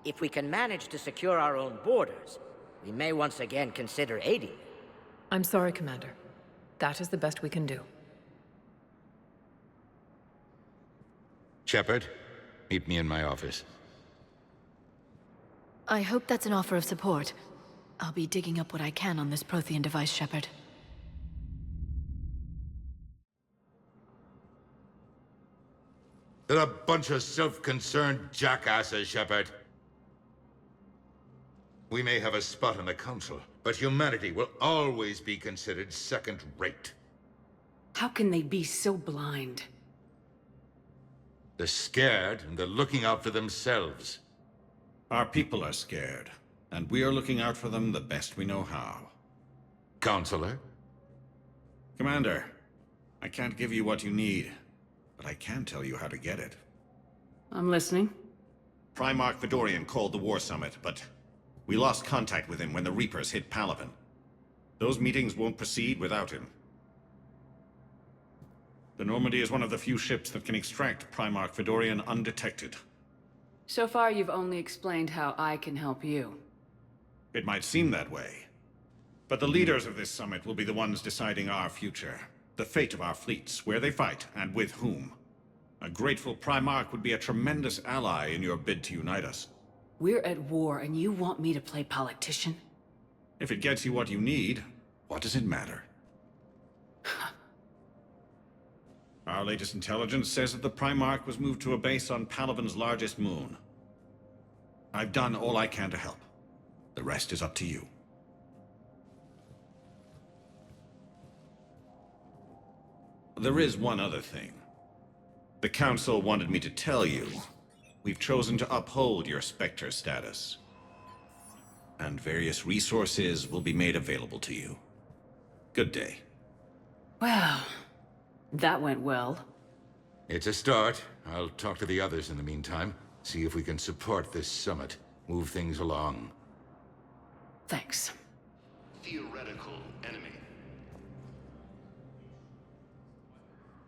If we can manage to secure our own borders, we may once again consider aiding. I'm sorry, Commander. That is the best we can do. Shepard, meet me in my office. I hope that's an offer of support. I'll be digging up what I can on this Prothean device, Shepard. They're a bunch of self-concerned jackasses, Shepard. We may have a spot on the Council, but humanity will always be considered second-rate. How can they be so blind? They're scared, and they're looking out for themselves. Our people are scared, and we are looking out for them the best we know how. Counselor? Commander, I can't give you what you need, but I can tell you how to get it. I'm listening. Primarch Fedorian called the War Summit, but we lost contact with him when the Reapers hit Palaven. Those meetings won't proceed without him. The Normandy is one of the few ships that can extract Primarch Fedorian undetected. So far, you've only explained how I can help you. It might seem that way. But the leaders of this summit will be the ones deciding our future. The fate of our fleets, where they fight, and with whom. A grateful Primarch would be a tremendous ally in your bid to unite us. We're at war, and you want me to play politician? If it gets you what you need, what does it matter? Our latest intelligence says that the Primarch was moved to a base on Palaven's largest moon. I've done all I can to help. The rest is up to you. There is one other thing. The Council wanted me to tell you, we've chosen to uphold your Spectre status. And various resources will be made available to you. Good day. Well, that went well. It's a start. I'll talk to the others in the meantime. See if we can support this summit. Move things along. Thanks. Theoretical enemy.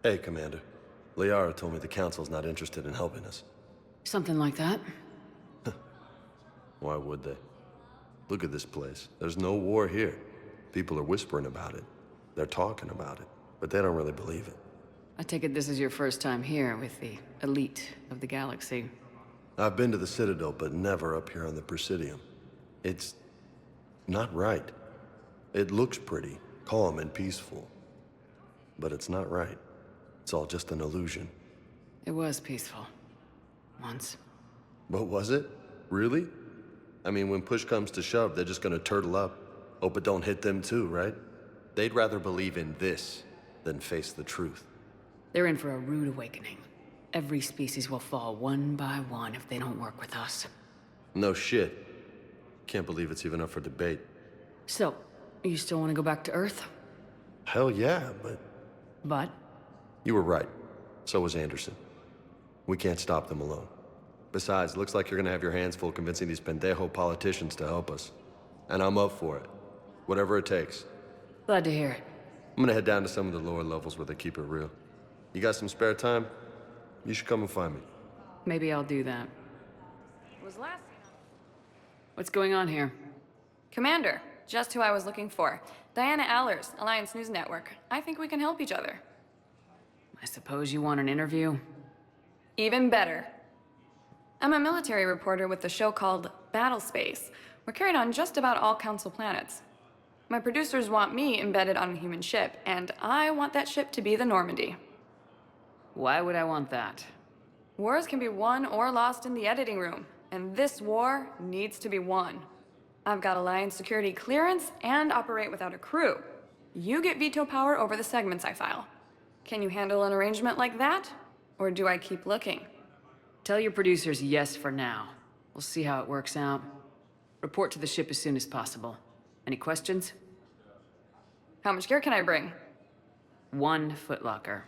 Hey, Commander. Liara told me the Council's not interested in helping us. Something like that. Why would they? Look at this place. There's no war here. People are whispering about it. They're talking about it, but they don't really believe it. I take it this is your first time here with the elite of the galaxy. I've been to the Citadel, but never up here on the Presidium. It's not right. It looks pretty, calm and peaceful, but it's not right. It's all just an illusion. It was peaceful. Once. What was it? Really? I mean, when push comes to shove, they're just gonna turtle up. Hope it don't hit them too, right? They'd rather believe in this than face the truth. They're in for a rude awakening. Every species will fall one by one if they don't work with us. No shit. Can't believe it's even up for debate. So, you still want to go back to Earth? Hell yeah, but... But? You were right. So was Anderson. We can't stop them alone. Besides, it looks like you're gonna have your hands full convincing these pendejo politicians to help us. And I'm up for it. Whatever it takes. Glad to hear it. I'm gonna head down to some of the lower levels where they keep it real. You got some spare time? You should come and find me. Maybe I'll do that. What's going on here? Commander, just who I was looking for. Diana Allers, Alliance News Network. I think we can help each other. I suppose you want an interview? Even better. I'm a military reporter with the show called Battle Space. We're carried on just about all Council planets. My producers want me embedded on a human ship, and I want that ship to be the Normandy. Why would I want that? Wars can be won or lost in the editing room, and this war needs to be won. I've got Alliance security clearance and operate without a crew. You get veto power over the segments I file. Can you handle an arrangement like that? Or do I keep looking? Tell your producers yes for now. We'll see how it works out. Report to the ship as soon as possible. Any questions? How much gear can I bring? 1 footlocker.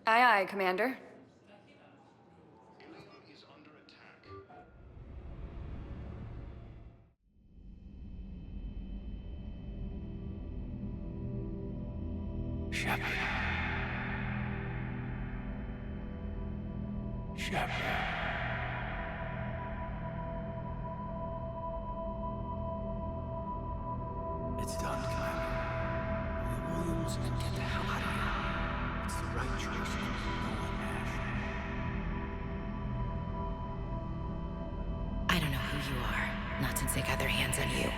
Aye, aye, Commander. Shepard. It's done, Commander. Williams can get the hell out of here. It's the right choice. No one has. I don't know who you are. Not since they got their hands on you.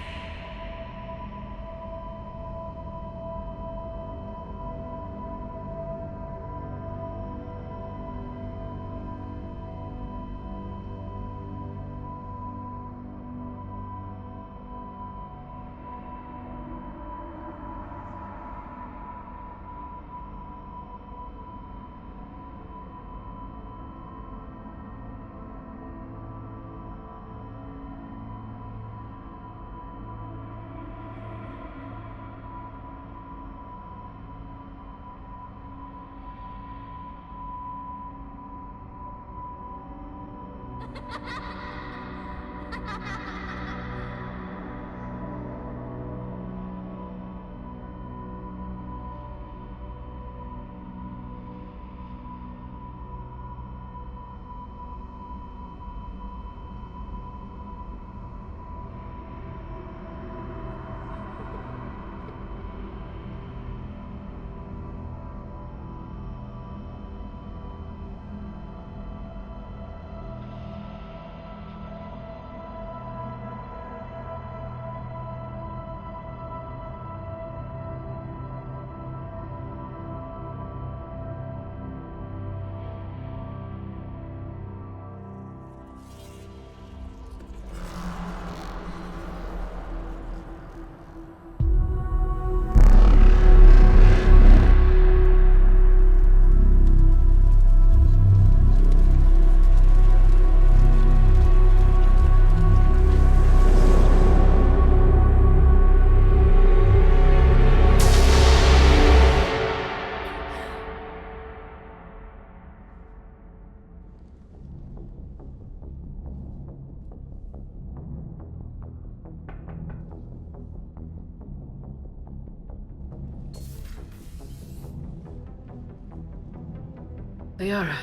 Liara,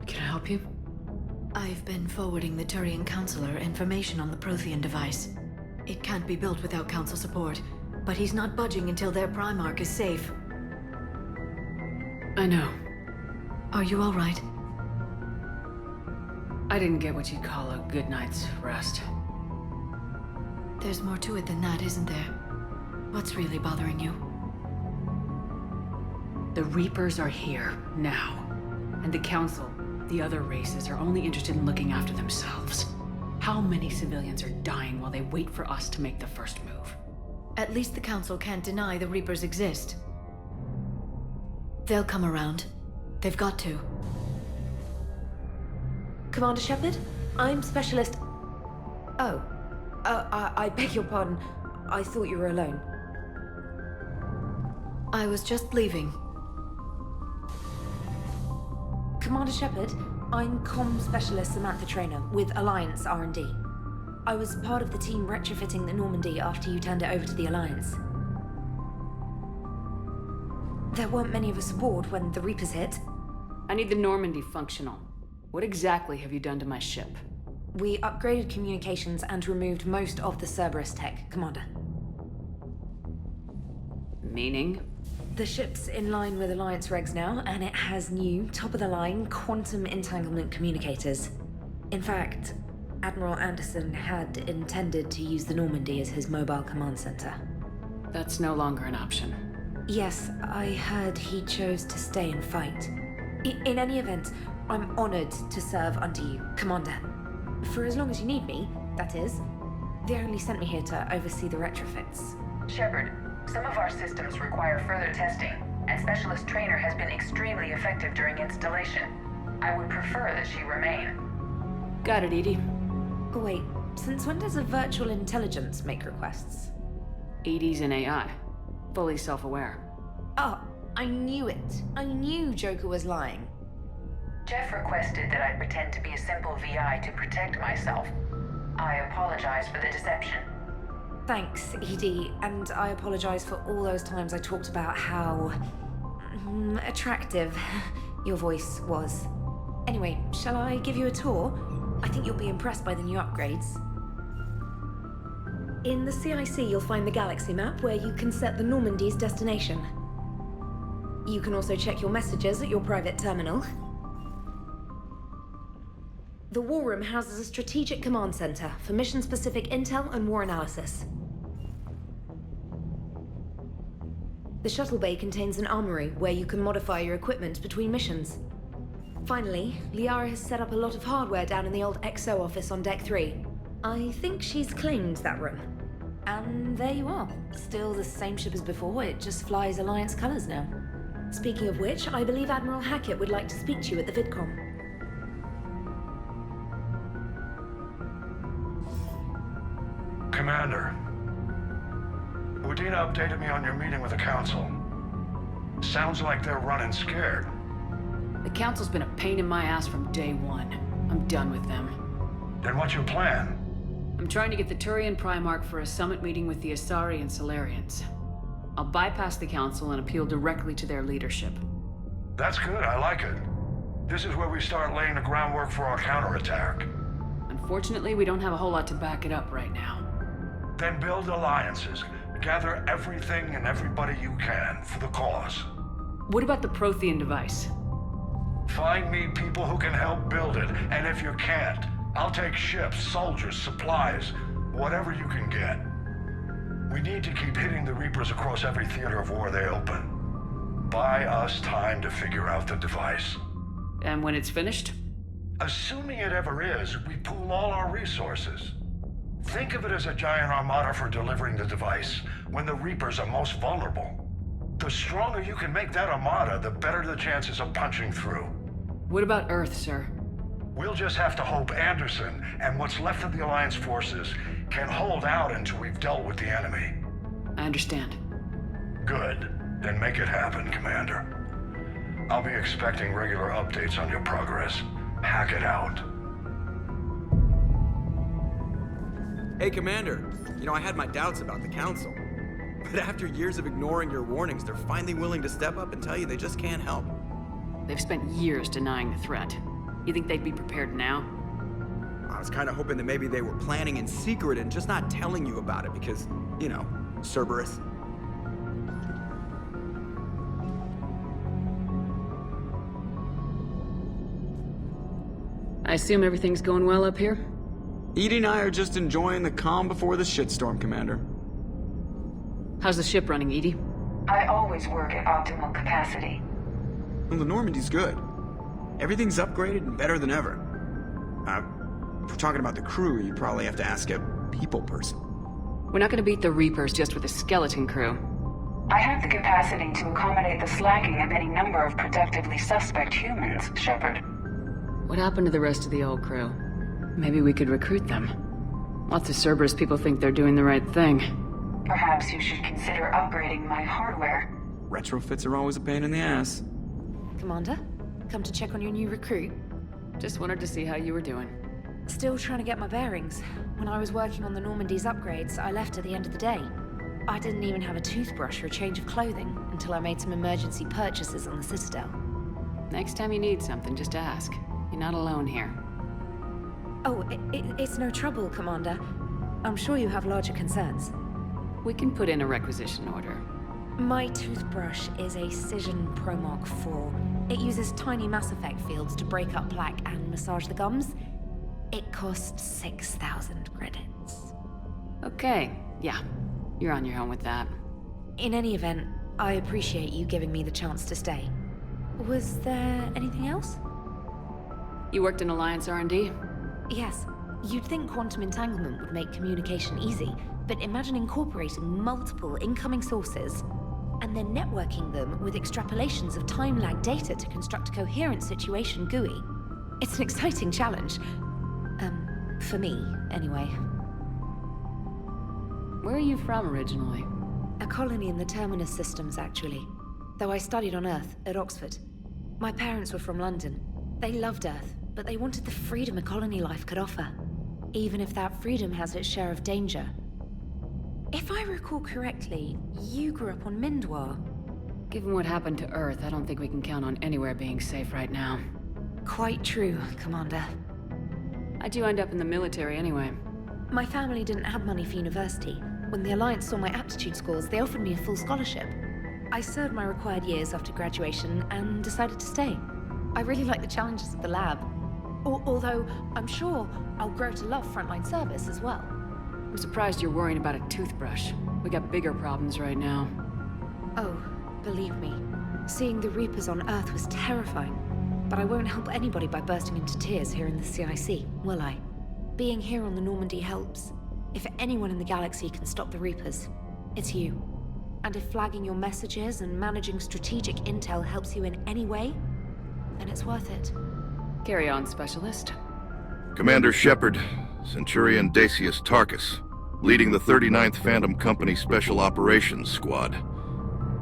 can I help you? I've been forwarding the Turian Counselor information on the Prothean device. It can't be built without Council support, but he's not budging until their Primarch is safe. I know. Are you all right? I didn't get what you'd call a good night's rest. There's more to it than that, isn't there? What's really bothering you? The Reapers are here, now. And the Council, the other races, are only interested in looking after themselves. How many civilians are dying while they wait for us to make the first move? At least the Council can't deny the Reapers exist. They'll come around. They've got to. Commander Shepard, I'm Specialist... Oh. I beg your pardon. I thought you were alone. I was just leaving. Commander Shepard, I'm Comm Specialist Samantha Traynor with Alliance R&D. I was part of the team retrofitting the Normandy after you turned it over to the Alliance. There weren't many of us aboard when the Reapers hit. I need the Normandy functional. What exactly have you done to my ship? We upgraded communications and removed most of the Cerberus tech, Commander. Meaning? The ship's in line with Alliance regs now, and it has new, top-of-the-line, quantum entanglement communicators. In fact, Admiral Anderson had intended to use the Normandy as his mobile command center. That's no longer an option. Yes, I heard he chose to stay and fight. In any event, I'm honored to serve under you, Commander. For as long as you need me, that is. They only sent me here to oversee the retrofits. Shepard, some of our systems require further testing, and Specialist Traynor has been extremely effective during installation. I would prefer that she remain. Got it, EDI. Oh, wait, since when does a virtual intelligence make requests? EDI's an AI. Fully self-aware. Oh, I knew it. I knew Joker was lying. Jeff requested that I pretend to be a simple VI to protect myself. I apologize for the deception. Thanks, ED, and I apologize for all those times I talked about how... attractive your voice was. Anyway, shall I give you a tour? I think you'll be impressed by the new upgrades. In the CIC, you'll find the galaxy map where you can set the Normandy's destination. You can also check your messages at your private terminal. The War Room houses a strategic command center for mission-specific intel and war analysis. The shuttle bay contains an armory where you can modify your equipment between missions. Finally, Liara has set up a lot of hardware down in the old XO office on Deck 3. I think she's claimed that room. And there you are. Still the same ship as before, it just flies Alliance colors now. Speaking of which, I believe Admiral Hackett would like to speak to you at the VidCon. Commander, Udina updated me on your meeting with the Council. Sounds like they're running scared. The Council's been a pain in my ass from day one. I'm done with them. Then what's your plan? I'm trying to get the Turian Primarch for a summit meeting with the Asari and Solarians. I'll bypass the Council and appeal directly to their leadership. That's good, I like it. This is where we start laying the groundwork for our counterattack. Unfortunately, we don't have a whole lot to back it up right now. Then build alliances. Gather everything and everybody you can for the cause. What about the Prothean device? Find me people who can help build it, and if you can't, I'll take ships, soldiers, supplies, whatever you can get. We need to keep hitting the Reapers across every theater of war they open. Buy us time to figure out the device. And when it's finished? Assuming it ever is, we pool all our resources. Think of it as a giant armada for delivering the device, when the Reapers are most vulnerable. The stronger you can make that armada, the better the chances of punching through. What about Earth, sir? We'll just have to hope Anderson and what's left of the Alliance forces can hold out until we've dealt with the enemy. I understand. Good. Then make it happen, Commander. I'll be expecting regular updates on your progress. Hack it out. Hey, Commander. You know, I had my doubts about the Council. But after years of ignoring your warnings, they're finally willing to step up and tell you they just can't help. They've spent years denying the threat. You think they'd be prepared now? I was kind of hoping that maybe they were planning in secret and just not telling you about it because, you know, Cerberus. I assume everything's going well up here? EDI and I are just enjoying the calm before the shitstorm, Commander. How's the ship running, EDI? I always work at optimal capacity. Well, the Normandy's good. Everything's upgraded and better than ever. If we're talking about the crew, you'd probably have to ask a people person. We're not gonna beat the Reapers just with a skeleton crew. I have the capacity to accommodate the slacking of any number of productively suspect humans, Shepard. What happened to the rest of the old crew? Maybe we could recruit them. Lots of Cerberus people think they're doing the right thing. Perhaps you should consider upgrading my hardware. Retrofits are always a pain in the ass. Commander, come to check on your new recruit. Just wanted to see how you were doing. Still trying to get my bearings. When I was working on the Normandy's upgrades, I left at the end of the day. I didn't even have a toothbrush or a change of clothing until I made some emergency purchases on the Citadel. Next time you need something, just ask. You're not alone here. Oh, it's no trouble, Commander. I'm sure you have larger concerns. We can put in a requisition order. My toothbrush is a Cision Pro Mark IV. It uses tiny Mass Effect fields to break up plaque and massage the gums. It costs 6,000 credits. Okay, yeah. You're on your own with that. In any event, I appreciate you giving me the chance to stay. Was there anything else? You worked in Alliance R&D? Yes. You'd think quantum entanglement would make communication easy, but imagine incorporating multiple incoming sources and then networking them with extrapolations of time-lag data to construct a coherent situation GUI. It's an exciting challenge. For me, anyway. Where are you from originally? A colony in the Terminus systems, actually. Though I studied on Earth, at Oxford. My parents were from London. They loved Earth, but they wanted the freedom a colony life could offer. Even if that freedom has its share of danger. If I recall correctly, you grew up on Mindwar. Given what happened to Earth, I don't think we can count on anywhere being safe right now. Quite true, Commander. How'd you end up in the military anyway? My family didn't have money for university. When the Alliance saw my aptitude scores, they offered me a full scholarship. I served my required years after graduation and decided to stay. I really like the challenges of the lab. Although, I'm sure I'll grow to love frontline service as well. I'm surprised you're worrying about a toothbrush. We got bigger problems right now. Oh, believe me. Seeing the Reapers on Earth was terrifying. But I won't help anybody by bursting into tears here in the CIC, will I? Being here on the Normandy helps. If anyone in the galaxy can stop the Reapers, it's you. And if flagging your messages and managing strategic intel helps you in any way, then it's worth it. Carry on, Specialist. Commander Shepard, Centurion Dacius Tarkus, leading the 39th Phantom Company Special Operations Squad.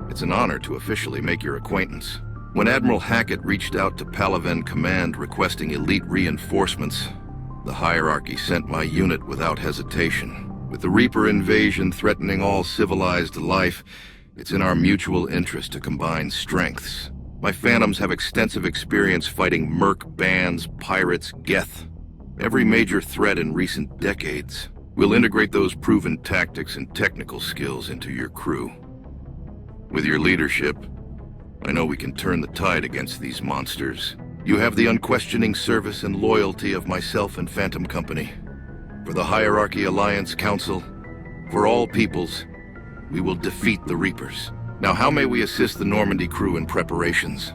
It's an honor to officially make your acquaintance. When Admiral Hackett reached out to Palaven Command requesting elite reinforcements, the hierarchy sent my unit without hesitation. With the Reaper invasion threatening all civilized life, it's in our mutual interest to combine strengths. My Phantoms have extensive experience fighting merc bands, pirates, Geth. Every major threat in recent decades. We'll integrate those proven tactics and technical skills into your crew. With your leadership, I know we can turn the tide against these monsters. You have the unquestioning service and loyalty of myself and Phantom Company. For the Hierarchy Alliance Council, for all peoples, we will defeat the Reapers. Now, how may we assist the Normandy crew in preparations?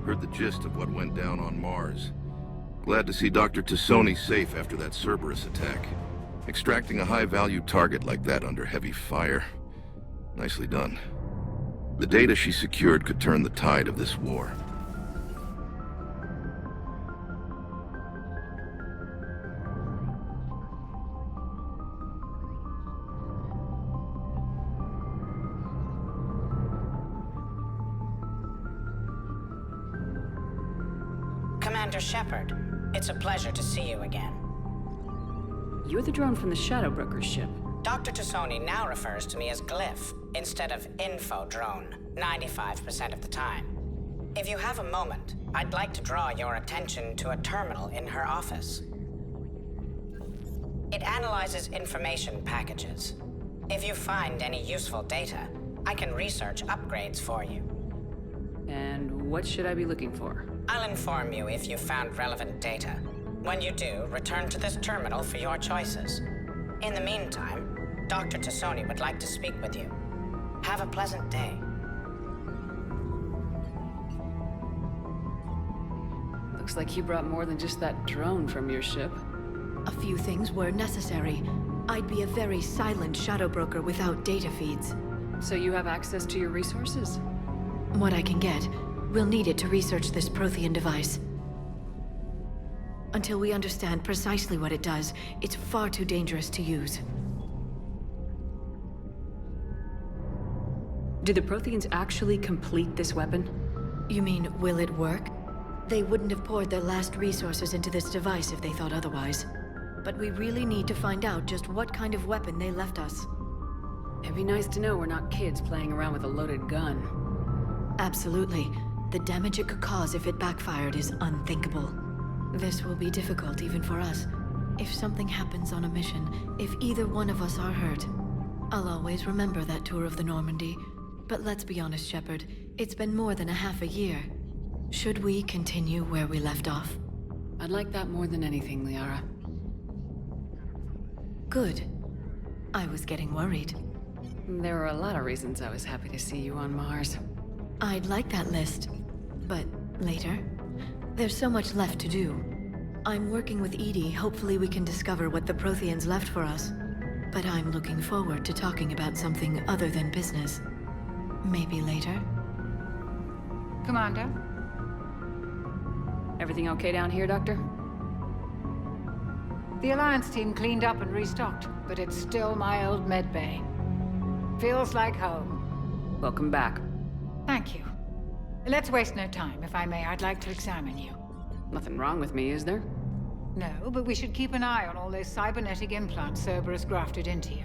Heard the gist of what went down on Mars. Glad to see Dr. Tassoni safe after that Cerberus attack. Extracting a high-value target like that under heavy fire. Nicely done. The data she secured could turn the tide of this war. Commander Shepard, it's a pleasure to see you again. You're the drone from the Shadow Broker's ship. Dr. Tassoni now refers to me as Glyph instead of Info Drone, 95% of the time. If you have a moment, I'd like to draw your attention to a terminal in her office. It analyzes information packages. If you find any useful data, I can research upgrades for you. And what should I be looking for? I'll inform you if you found relevant data. When you do, return to this terminal for your choices. In the meantime, Dr. Tassoni would like to speak with you. Have a pleasant day. Looks like you brought more than just that drone from your ship. A few things were necessary. I'd be a very silent shadow broker without data feeds. So you have access to your resources? What I can get. We'll need it to research this Prothean device. Until we understand precisely what it does, it's far too dangerous to use. Do the Protheans actually complete this weapon? You mean, will it work? They wouldn't have poured their last resources into this device if they thought otherwise. But we really need to find out just what kind of weapon they left us. It'd be nice to know we're not kids playing around with a loaded gun. Absolutely. The damage it could cause if it backfired is unthinkable. This will be difficult even for us. If something happens on a mission, if either one of us are hurt, I'll always remember that tour of the Normandy. But let's be honest, Shepard, it's been more than a half a year. Should we continue where we left off? I'd like that more than anything, Liara. Good. I was getting worried. There were a lot of reasons I was happy to see you on Mars. I'd like that list, but later. There's so much left to do. I'm working with EDI. Hopefully we can discover what the Protheans left for us. But I'm looking forward to talking about something other than business. Maybe later? Commander? Everything okay down here, Doctor? The Alliance team cleaned up and restocked, but it's still my old medbay. Feels like home. Welcome back. Thank you. Let's waste no time. If I may, I'd like to examine you. Nothing wrong with me, is there? No, but we should keep an eye on all those cybernetic implants Cerberus grafted into you.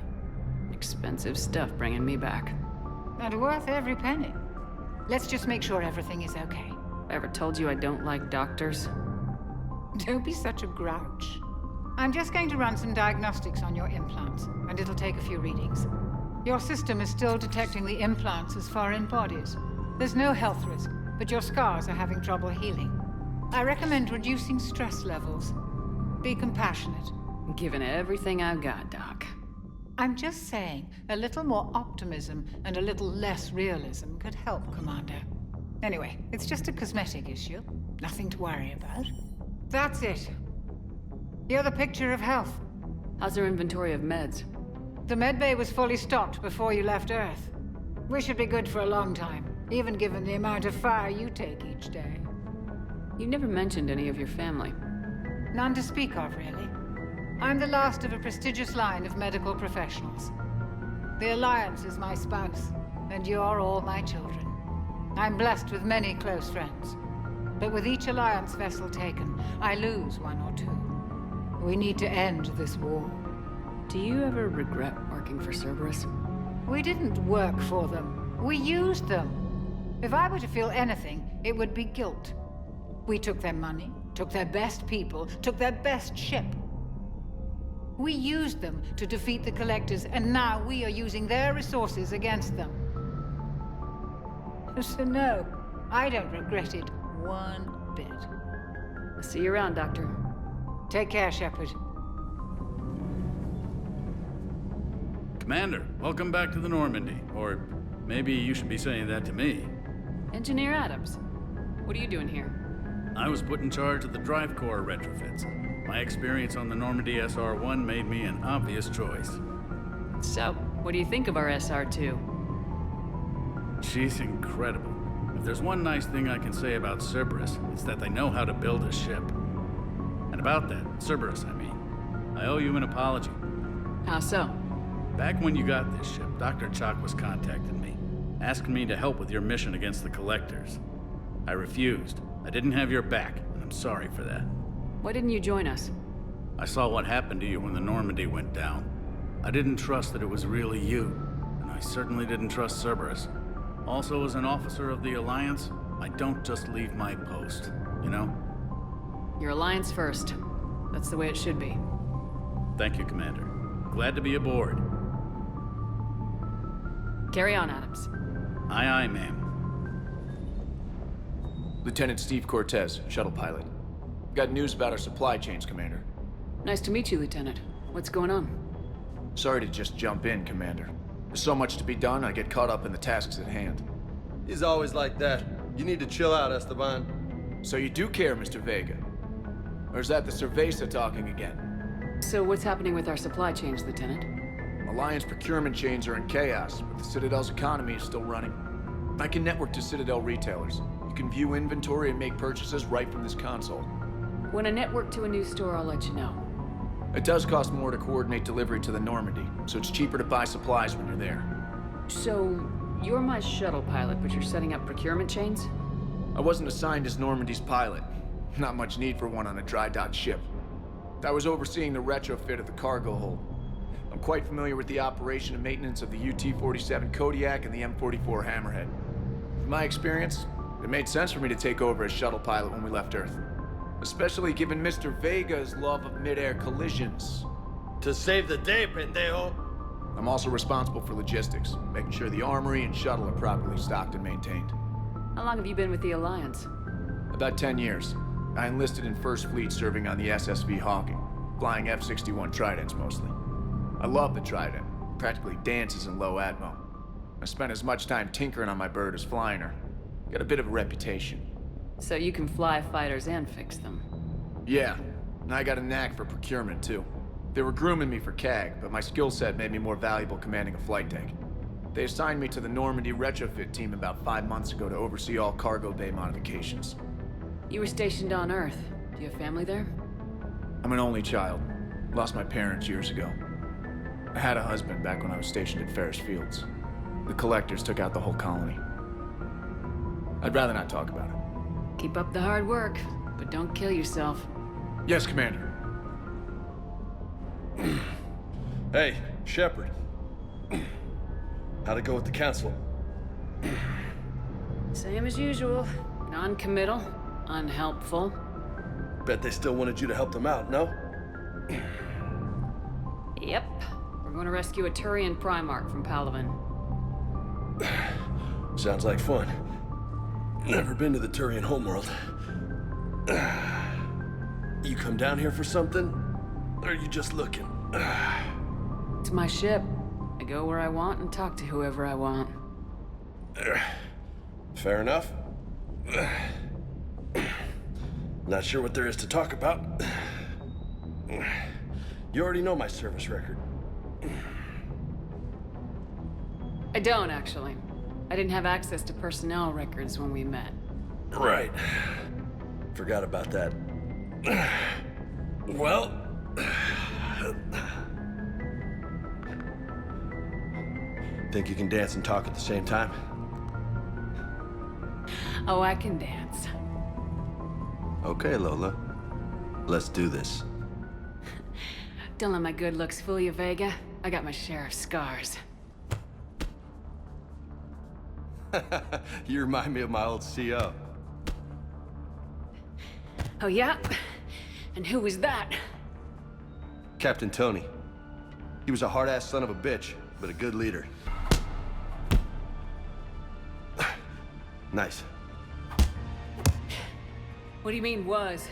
Expensive stuff bringing me back. And worth every penny. Let's just make sure everything is okay. Ever told you I don't like doctors? Don't be such a grouch. I'm just going to run some diagnostics on your implants, and it'll take a few readings. Your system is still detecting the implants as foreign bodies. There's no health risk, but your scars are having trouble healing. I recommend reducing stress levels. Be compassionate. Given everything I've got, Doc. I'm just saying, a little more optimism and a little less realism could help, Commander. Anyway, it's just a cosmetic issue. Nothing to worry about. That's it. You're the picture of health. How's our inventory of meds? The medbay was fully stocked before you left Earth. We should be good for a long time, even given the amount of fire you take each day. You never mentioned any of your family. None to speak of, really. I'm the last of a prestigious line of medical professionals. The Alliance is my spouse, and you're all my children. I'm blessed with many close friends. But with each Alliance vessel taken, I lose one or two. We need to end this war. Do you ever regret working for Cerberus? We didn't work for them. We used them. If I were to feel anything, it would be guilt. We took their money, took their best people, took their best ship. We used them to defeat the Collectors, and now we are using their resources against them. So no, I don't regret it one bit. I'll see you around, Doctor. Take care, Shepard. Commander, welcome back to the Normandy. Or maybe you should be saying that to me. Engineer Adams, what are you doing here? I was put in charge of the drive core retrofits. My experience on the Normandy SR-1 made me an obvious choice. So, what do you think of our SR-2? She's incredible. If there's one nice thing I can say about Cerberus, it's that they know how to build a ship. And about that, Cerberus, I mean, I owe you an apology. How so? Back when you got this ship, Dr. Chakwas contacted me, asking me to help with your mission against the Collectors. I refused. I didn't have your back, and I'm sorry for that. Why didn't you join us? I saw what happened to you when the Normandy went down. I didn't trust that it was really you, and I certainly didn't trust Cerberus. Also, as an officer of the Alliance, I don't just leave my post, you know? Your Alliance first. That's the way it should be. Thank you, Commander. Glad to be aboard. Carry on, Adams. Aye, aye, ma'am. Lieutenant Steve Cortez, shuttle pilot. Got news about our supply chains, Commander. Nice to meet you, Lieutenant. What's going on? Sorry to just jump in, Commander. There's so much to be done, I get caught up in the tasks at hand. He's always like that. You need to chill out, Esteban. So you do care, Mr. Vega? Or is that the Cerveza talking again? So what's happening with our supply chains, Lieutenant? Alliance procurement chains are in chaos, but the Citadel's economy is still running. I can network to Citadel retailers. You can view inventory and make purchases right from this console. When I network to a new store, I'll let you know. It does cost more to coordinate delivery to the Normandy, so it's cheaper to buy supplies when you're there. So, you're my shuttle pilot, but you're setting up procurement chains? I wasn't assigned as Normandy's pilot. Not much need for one on a dry dock ship. I was overseeing the retrofit of the cargo hold. I'm quite familiar with the operation and maintenance of the UT-47 Kodiak and the M44 Hammerhead. From my experience, it made sense for me to take over as shuttle pilot when we left Earth. Especially given Mr. Vega's love of mid-air collisions. To save the day, pendejo! I'm also responsible for logistics, making sure the armory and shuttle are properly stocked and maintained. How long have you been with the Alliance? About 10 years. I enlisted in First Fleet serving on the SSV Hawking, flying F-61 Tridents mostly. I love the Trident, practically dances in low atmo. I spent as much time tinkering on my bird as flying her. Got a bit of a reputation. So you can fly fighters and fix them? Yeah, and I got a knack for procurement too. They were grooming me for CAG, but my skill set made me more valuable commanding a flight tank. They assigned me to the Normandy retrofit team about 5 months ago to oversee all cargo bay modifications. You were stationed on Earth. Do you have family there? I'm an only child. Lost my parents years ago. I had a husband back when I was stationed at Ferris Fields. The collectors took out the whole colony. I'd rather not talk about it. Keep up the hard work, but don't kill yourself. Yes, Commander. Hey, Shepard. How'd it go with the council? Same as usual. Non-committal, unhelpful. Bet they still wanted you to help them out, no? Yep. We're going to rescue a Turian Primarch from Palaven. Sounds like fun. Never been to the Turian homeworld. You come down here for something? Or are you just looking? It's my ship. I go where I want and talk to whoever I want. Fair enough. Not sure what there is to talk about. You already know my service record. I don't, actually. I didn't have access to personnel records when we met. Right. Forgot about that. Well... Think you can dance and talk at the same time? Oh, I can dance. Okay, Lola. Let's do this. Don't let my good looks fool you, Vega. I got my share of scars. You remind me of my old CO. Oh, yeah? And who was that? Captain Tony. He was a hard-ass son of a bitch, but a good leader. Nice. What do you mean, was?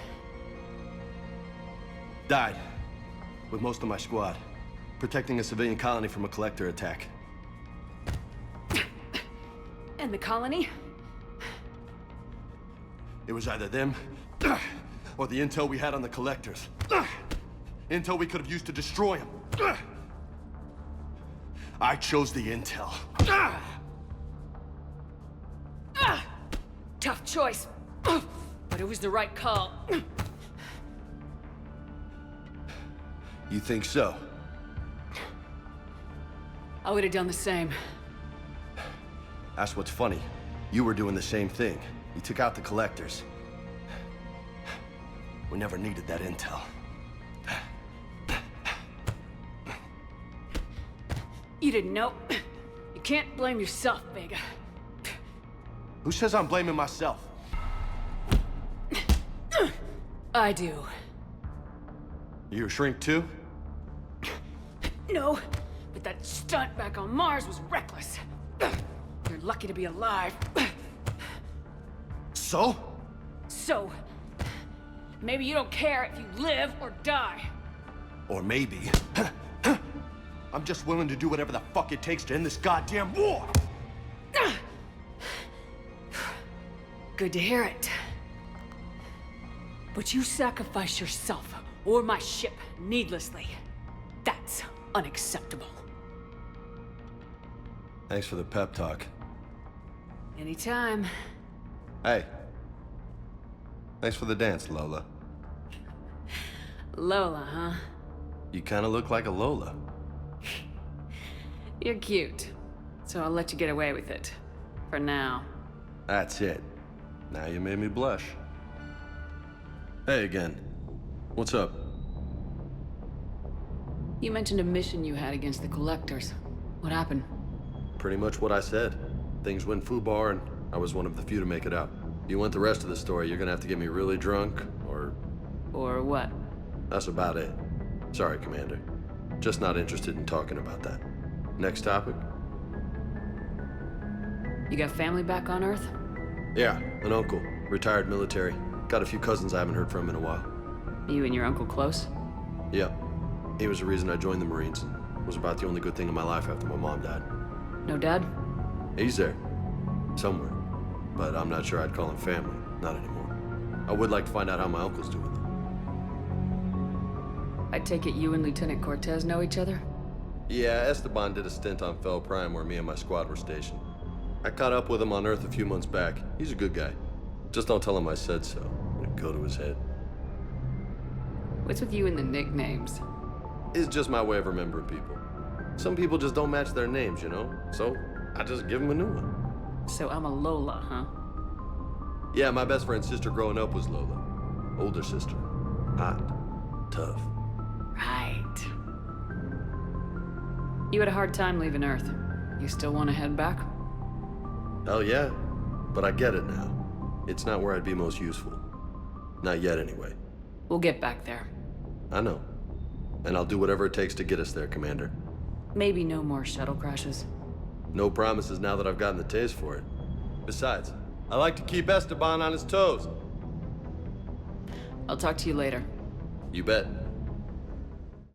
Died. With most of my squad. Protecting a civilian colony from a collector attack. And the colony? It was either them, or the intel we had on the collectors. Intel we could have used to destroy them. I chose the intel. Tough choice. But it was the right call. You think so? I would have done the same. That's what's funny. You were doing the same thing. You took out the collectors. We never needed that intel. You didn't know. You can't blame yourself, Vega. Who says I'm blaming myself? I do. You a shrink too? No, but that stunt back on Mars was reckless. You're lucky to be alive. So? So, maybe you don't care if you live or die. Or maybe... I'm just willing to do whatever the fuck it takes to end this goddamn war! Good to hear it. But you sacrifice yourself or my ship needlessly. That's unacceptable. Thanks for the pep talk. Anytime. Hey. Thanks for the dance, Lola. Lola, huh? You kinda look like a Lola. You're cute. So I'll let you get away with it. For now. That's it. Now you made me blush. Hey again. What's up? You mentioned a mission you had against the Collectors. What happened? Pretty much what I said. Things went foobar and I was one of the few to make it out. You want the rest of the story, you're gonna have to get me really drunk, or... Or what? That's about it. Sorry, Commander. Just not interested in talking about that. Next topic? You got family back on Earth? Yeah, an uncle. Retired military. Got a few cousins I haven't heard from in a while. You and your uncle close? Yep. He was the reason I joined the Marines. Was about the only good thing in my life after my mom died. No dad? He's there. Somewhere. But I'm not sure I'd call him family. Not anymore. I would like to find out how my uncle's doing, though. I take it you and Lieutenant Cortez know each other? Yeah, Esteban did a stint on Fel Prime where me and my squad were stationed. I caught up with him on Earth a few months back. He's a good guy. Just don't tell him I said so. It'll go to his head. What's with you and the nicknames? It's just my way of remembering people. Some people just don't match their names, you know? So, I just give them a new one. So I'm a Lola, huh? Yeah, my best friend's sister growing up was Lola. Older sister. Hot. Tough. Right. You had a hard time leaving Earth. You still want to head back? Hell yeah. But I get it now. It's not where I'd be most useful. Not yet, anyway. We'll get back there. I know. And I'll do whatever it takes to get us there, Commander. Maybe no more shuttle crashes. No promises now that I've gotten the taste for it. Besides, I like to keep Esteban on his toes. I'll talk to you later. You bet.